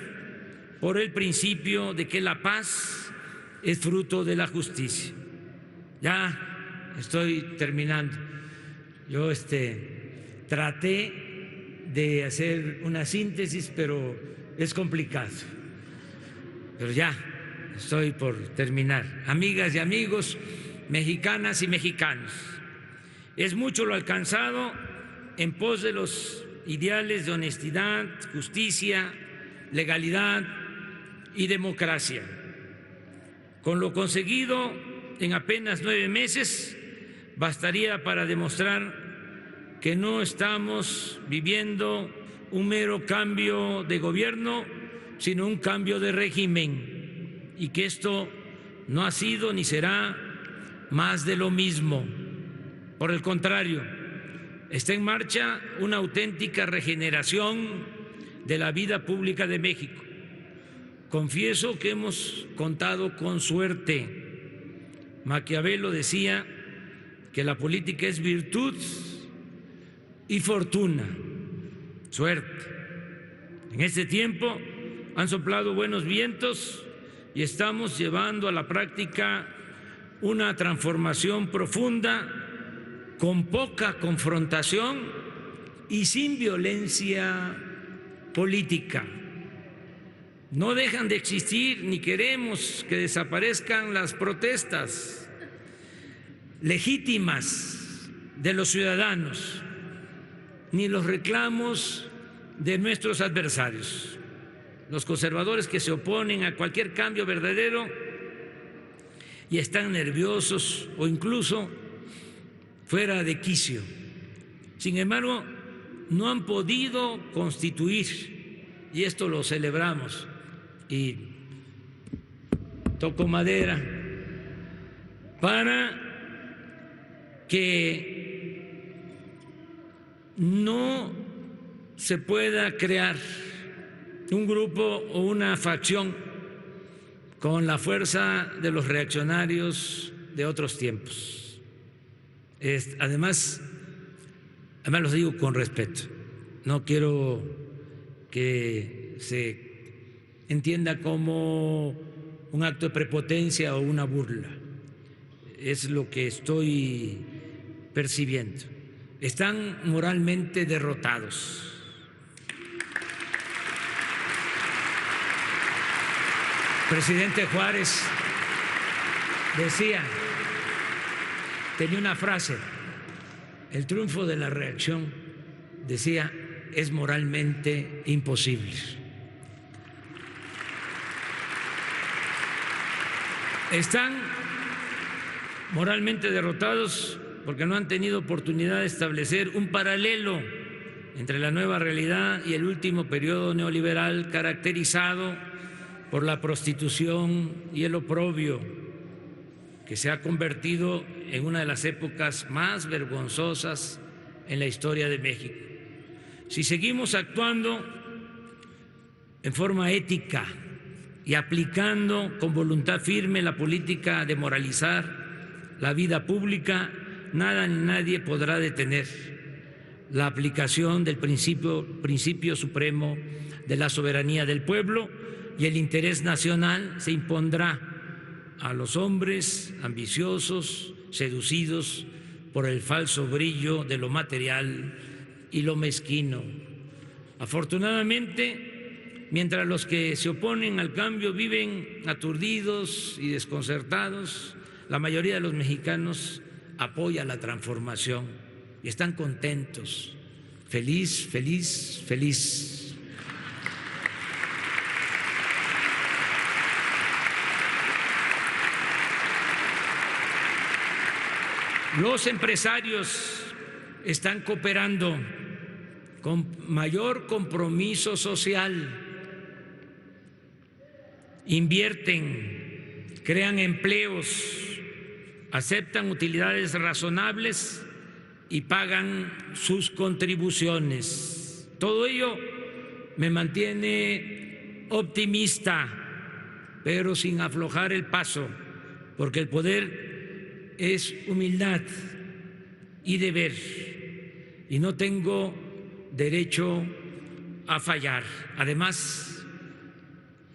por el principio de que la paz es fruto de la justicia. Ya estoy terminando. Yo traté de hacer una síntesis, pero es complicado. Pero ya estoy por terminar. Amigas y amigos, mexicanas y mexicanos, es mucho lo alcanzado en pos de los ideales de honestidad, justicia, legalidad y democracia. Con lo conseguido en apenas 9 meses bastaría para demostrar que no estamos viviendo un mero cambio de gobierno, sino un cambio de régimen, y que esto no ha sido ni será más de lo mismo. Por el contrario, está en marcha una auténtica regeneración de la vida pública de México. Confieso que hemos contado con suerte. Maquiavelo decía que la política es virtud y fortuna, suerte. En este tiempo han soplado buenos vientos y estamos llevando a la práctica una transformación profunda, con poca confrontación y sin violencia política. No dejan de existir ni queremos que desaparezcan las protestas legítimas de los ciudadanos, ni los reclamos de nuestros adversarios. Los conservadores que se oponen a cualquier cambio verdadero y están nerviosos o incluso fuera de quicio. Sin embargo, no han podido constituir, y esto lo celebramos, y toco madera, para que no se pueda crear un grupo o una facción con la fuerza de los reaccionarios de otros tiempos. Además lo digo con respeto, no quiero que se entienda como un acto de prepotencia o una burla, es lo que estoy percibiendo. Están moralmente derrotados. presidente Juárez decía, tenía una frase, el triunfo de la reacción, decía, es moralmente imposible. Están moralmente derrotados porque no han tenido oportunidad de establecer un paralelo entre la nueva realidad y el último periodo neoliberal caracterizado por la prostitución y el oprobio, que se ha convertido en una de las épocas más vergonzosas en la historia de México. Si seguimos actuando en forma ética y aplicando con voluntad firme la política de moralizar la vida pública, nada ni nadie podrá detener la aplicación del principio supremo de la soberanía del pueblo, y el interés nacional se impondrá a los hombres ambiciosos, seducidos por el falso brillo de lo material y lo mezquino. Afortunadamente, mientras los que se oponen al cambio viven aturdidos y desconcertados, la mayoría de los mexicanos apoya la transformación y están contentos, feliz, feliz, feliz. Los empresarios están cooperando con mayor compromiso social, invierten, crean empleos, aceptan utilidades razonables y pagan sus contribuciones. Todo ello me mantiene optimista, pero sin aflojar el paso, porque el poder es humildad y deber, y no tengo derecho a fallar. Además,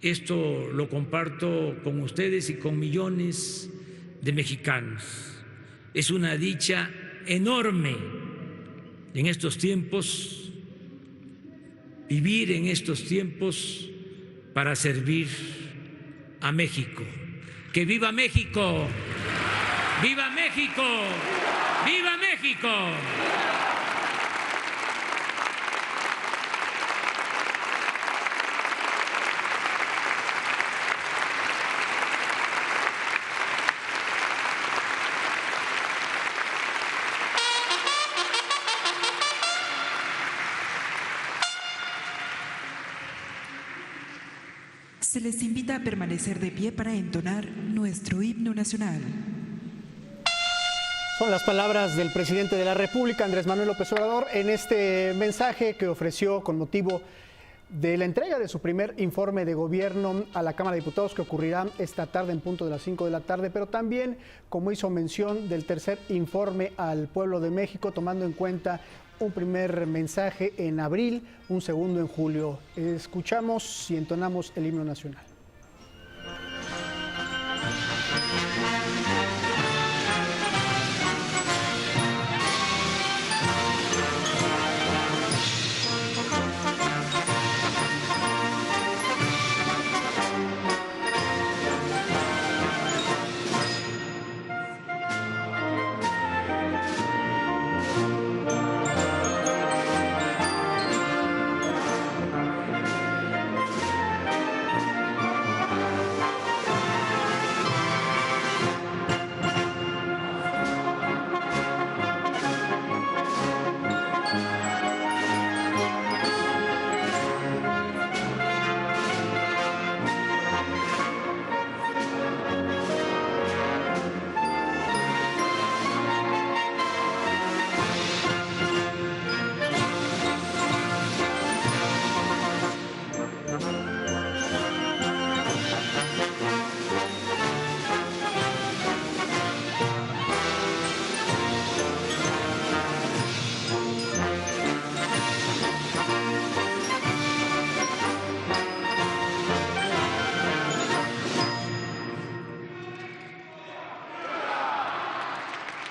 esto lo comparto con ustedes y con millones de mexicanos. Es una dicha enorme en estos tiempos, vivir en estos tiempos para servir a México. ¡Que viva México! ¡Viva México! ¡Viva México! Se les invita a permanecer de pie para entonar nuestro himno nacional. Son las palabras del presidente de la República, Andrés Manuel López Obrador, en este mensaje que ofreció con motivo de la entrega de su primer informe de gobierno a la Cámara de Diputados, que ocurrirá esta tarde en punto de las 5 de la tarde, pero también, como hizo mención, del tercer informe al pueblo de México, tomando en cuenta un primer mensaje en abril, un segundo en julio. Escuchamos y entonamos el himno nacional.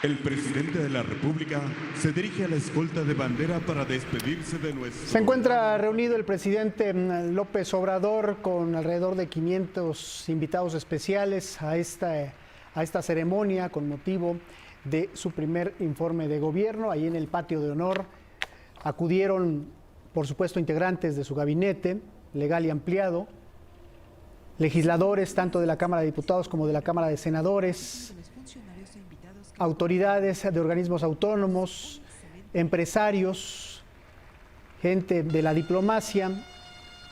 El presidente de la República se dirige a la escolta de bandera para despedirse de nuestro... Se encuentra reunido el presidente López Obrador con alrededor de 500 invitados especiales a esta ceremonia con motivo de su primer informe de gobierno. Ahí en el patio de honor acudieron, por supuesto, integrantes de su gabinete legal y ampliado, legisladores tanto de la Cámara de Diputados como de la Cámara de Senadores, autoridades de organismos autónomos, empresarios, gente de la diplomacia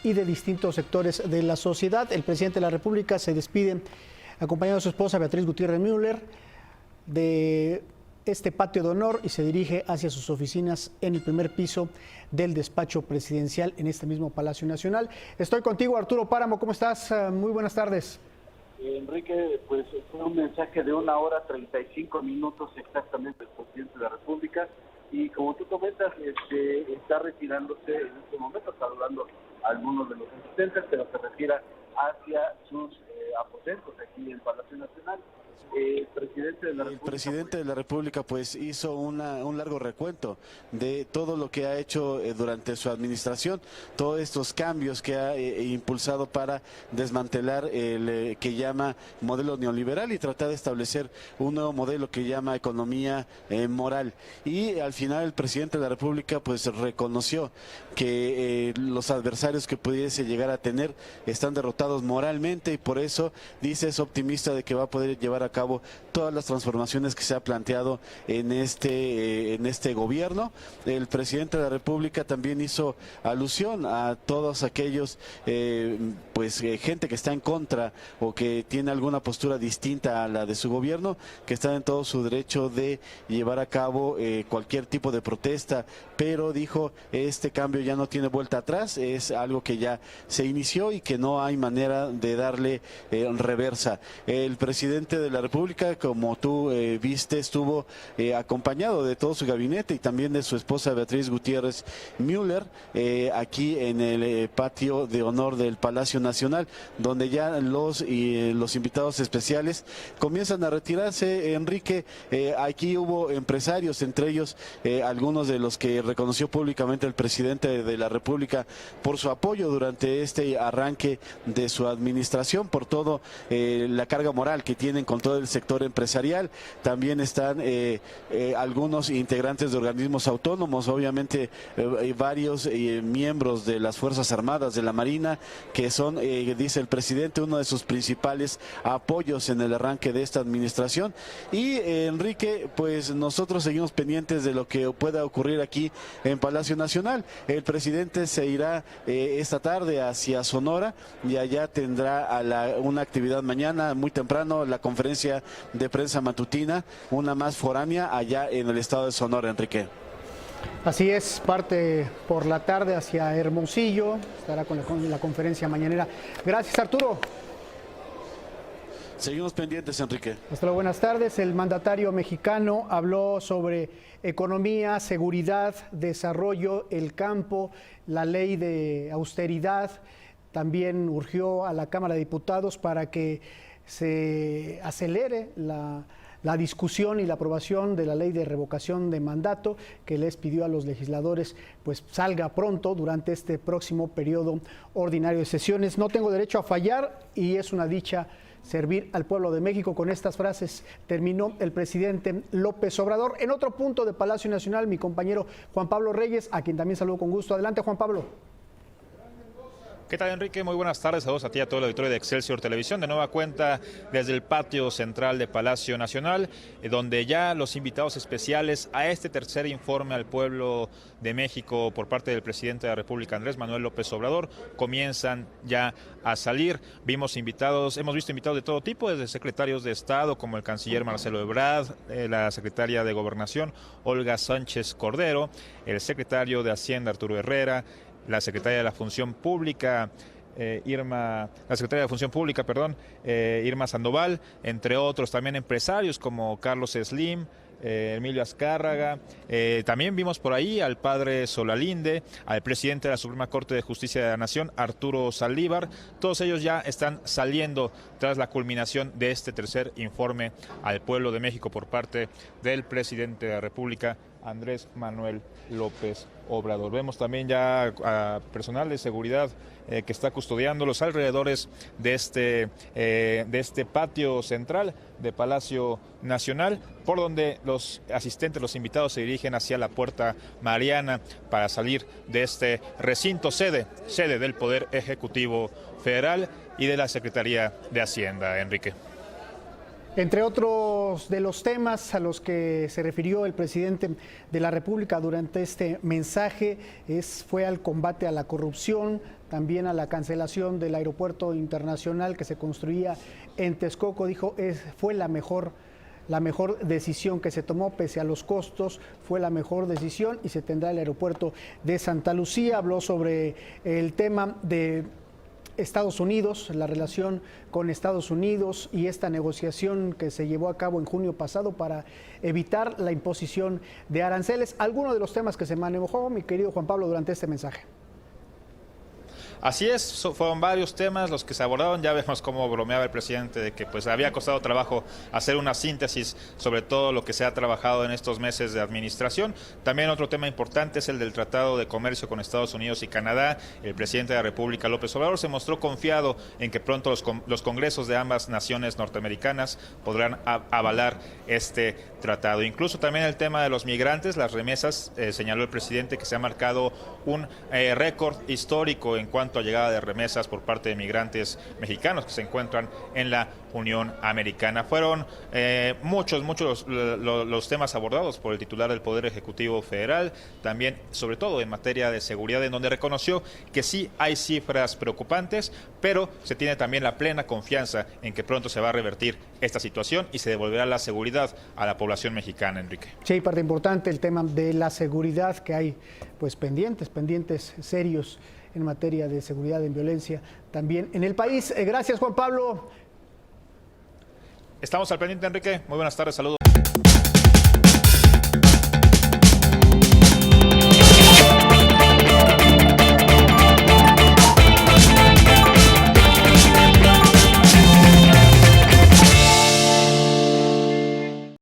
y de distintos sectores de la sociedad. El presidente de la República se despide acompañado de su esposa Beatriz Gutiérrez Müller de este patio de honor y se dirige hacia sus oficinas en el primer piso del despacho presidencial en este mismo Palacio Nacional. Estoy contigo, Arturo Páramo, ¿cómo estás? Muy buenas tardes. Enrique, pues fue un mensaje de 1 hora 35 minutos exactamente del presidente de la República y como tú comentas, está retirándose en este momento, saludando a algunos de los asistentes, pero se retira hacia sus aposentos aquí en el Palacio Nacional. El presidente de la República pues hizo un largo recuento de todo lo que ha hecho durante su administración, todos estos cambios que ha impulsado para desmantelar el que llama modelo neoliberal y tratar de establecer un nuevo modelo que llama economía moral. Y al final el presidente de la República pues reconoció que los adversarios que pudiese llegar a tener están derrotados moralmente y por eso dice es optimista de que va a poder llevar a cabo todas las transformaciones que se ha planteado en este gobierno. El presidente de la República también hizo alusión a todos aquellos gente que está en contra o que tiene alguna postura distinta a la de su gobierno, que están en todo su derecho de llevar a cabo cualquier tipo de protesta, pero dijo este cambio ya no tiene vuelta atrás, es algo que ya se inició y que no hay manera de darle reversa. El presidente de la República, como tú viste, estuvo acompañado de todo su gabinete y también de su esposa Beatriz Gutiérrez Müller aquí en el patio de honor del Palacio Nacional, donde ya los invitados especiales comienzan a retirarse. Enrique, aquí hubo empresarios, entre ellos algunos de los que reconoció públicamente el presidente de la República por su apoyo durante este arranque de su administración, por todo la carga moral que tienen con todo el sector empresarial. También están algunos integrantes de organismos autónomos, obviamente varios miembros de las Fuerzas Armadas, de la Marina, que son, dice el presidente, uno de sus principales apoyos en el arranque de esta administración. Y Enrique, pues nosotros seguimos pendientes de lo que pueda ocurrir aquí en Palacio Nacional. El presidente se irá esta tarde hacia Sonora y allá tendrá una actividad mañana muy temprano, la conferencia de prensa matutina, una más foránea allá en el estado de Sonora, Enrique. Así es, parte por la tarde hacia Hermosillo, estará con la conferencia mañanera. Gracias, Arturo. Seguimos pendientes, Enrique. Hasta luego, buenas tardes. El mandatario mexicano habló sobre economía, seguridad, desarrollo, el campo, la ley de austeridad. También urgió a la Cámara de Diputados para que se acelere la discusión y la aprobación de la ley de revocación de mandato, que les pidió a los legisladores pues salga pronto durante este próximo periodo ordinario de sesiones. No tengo derecho a fallar y es una dicha servir al pueblo de México. Con estas frases terminó el presidente López Obrador. En otro punto de Palacio Nacional, mi compañero Juan Pablo Reyes, a quien también saludo con gusto. Adelante, Juan Pablo. ¿Qué tal, Enrique? Muy buenas tardes. Saludos a ti y a todo el auditorio de Excelsior Televisión. De nueva cuenta desde el patio central de Palacio Nacional, donde ya los invitados especiales a este tercer informe al pueblo de México por parte del presidente de la República, Andrés Manuel López Obrador, comienzan ya a salir. Hemos visto invitados de todo tipo, desde secretarios de Estado como el canciller Marcelo Ebrard, la secretaria de Gobernación Olga Sánchez Cordero, el secretario de Hacienda Arturo Herrera, la secretaria de la Función Pública, Irma Sandoval, entre otros también empresarios como Carlos Slim, Emilio Azcárraga, también vimos por ahí al padre Solalinde, al presidente de la Suprema Corte de Justicia de la Nación, Arturo Saldívar. Todos ellos ya están saliendo tras la culminación de este tercer informe al pueblo de México por parte del presidente de la República, Andrés Manuel López Obrador. Vemos también ya a personal de seguridad que está custodiando los alrededores de este patio central de Palacio Nacional, por donde los asistentes, los invitados se dirigen hacia la Puerta Mariana para salir de este recinto sede del Poder Ejecutivo Federal y de la Secretaría de Hacienda, Enrique. Entre otros de los temas a los que se refirió el presidente de la República durante este mensaje fue al combate a la corrupción, también a la cancelación del aeropuerto internacional que se construía en Texcoco. Dijo, fue la mejor decisión que se tomó, pese a los costos, fue la mejor decisión y se tendrá el aeropuerto de Santa Lucía. Habló sobre el tema de Estados Unidos, la relación con Estados Unidos y esta negociación que se llevó a cabo en junio pasado para evitar la imposición de aranceles. Algunos de los temas que se manejó, mi querido Juan Pablo, durante este mensaje. Así es, fueron varios temas los que se abordaron. Ya vemos cómo bromeaba el presidente de que pues había costado trabajo hacer una síntesis sobre todo lo que se ha trabajado en estos meses de administración. También otro tema importante es el del Tratado de Comercio con Estados Unidos y Canadá. El presidente de la República, López Obrador, se mostró confiado en que pronto los congresos de ambas naciones norteamericanas podrán avalar este tratado. Incluso también el tema de los migrantes, las remesas, señaló el presidente que se ha marcado un récord histórico en cuanto a llegada de remesas por parte de migrantes mexicanos que se encuentran en la Unión Americana. Fueron muchos los temas abordados por el titular del Poder Ejecutivo Federal, también sobre todo en materia de seguridad, en donde reconoció que sí hay cifras preocupantes, pero se tiene también la plena confianza en que pronto se va a revertir esta situación y se devolverá la seguridad a la población mexicana, Enrique. Sí, parte importante el tema de la seguridad, que hay pues pendientes serios en materia de seguridad en violencia también en el país. Gracias, Juan Pablo. Estamos al pendiente, Enrique. Muy buenas tardes, saludos.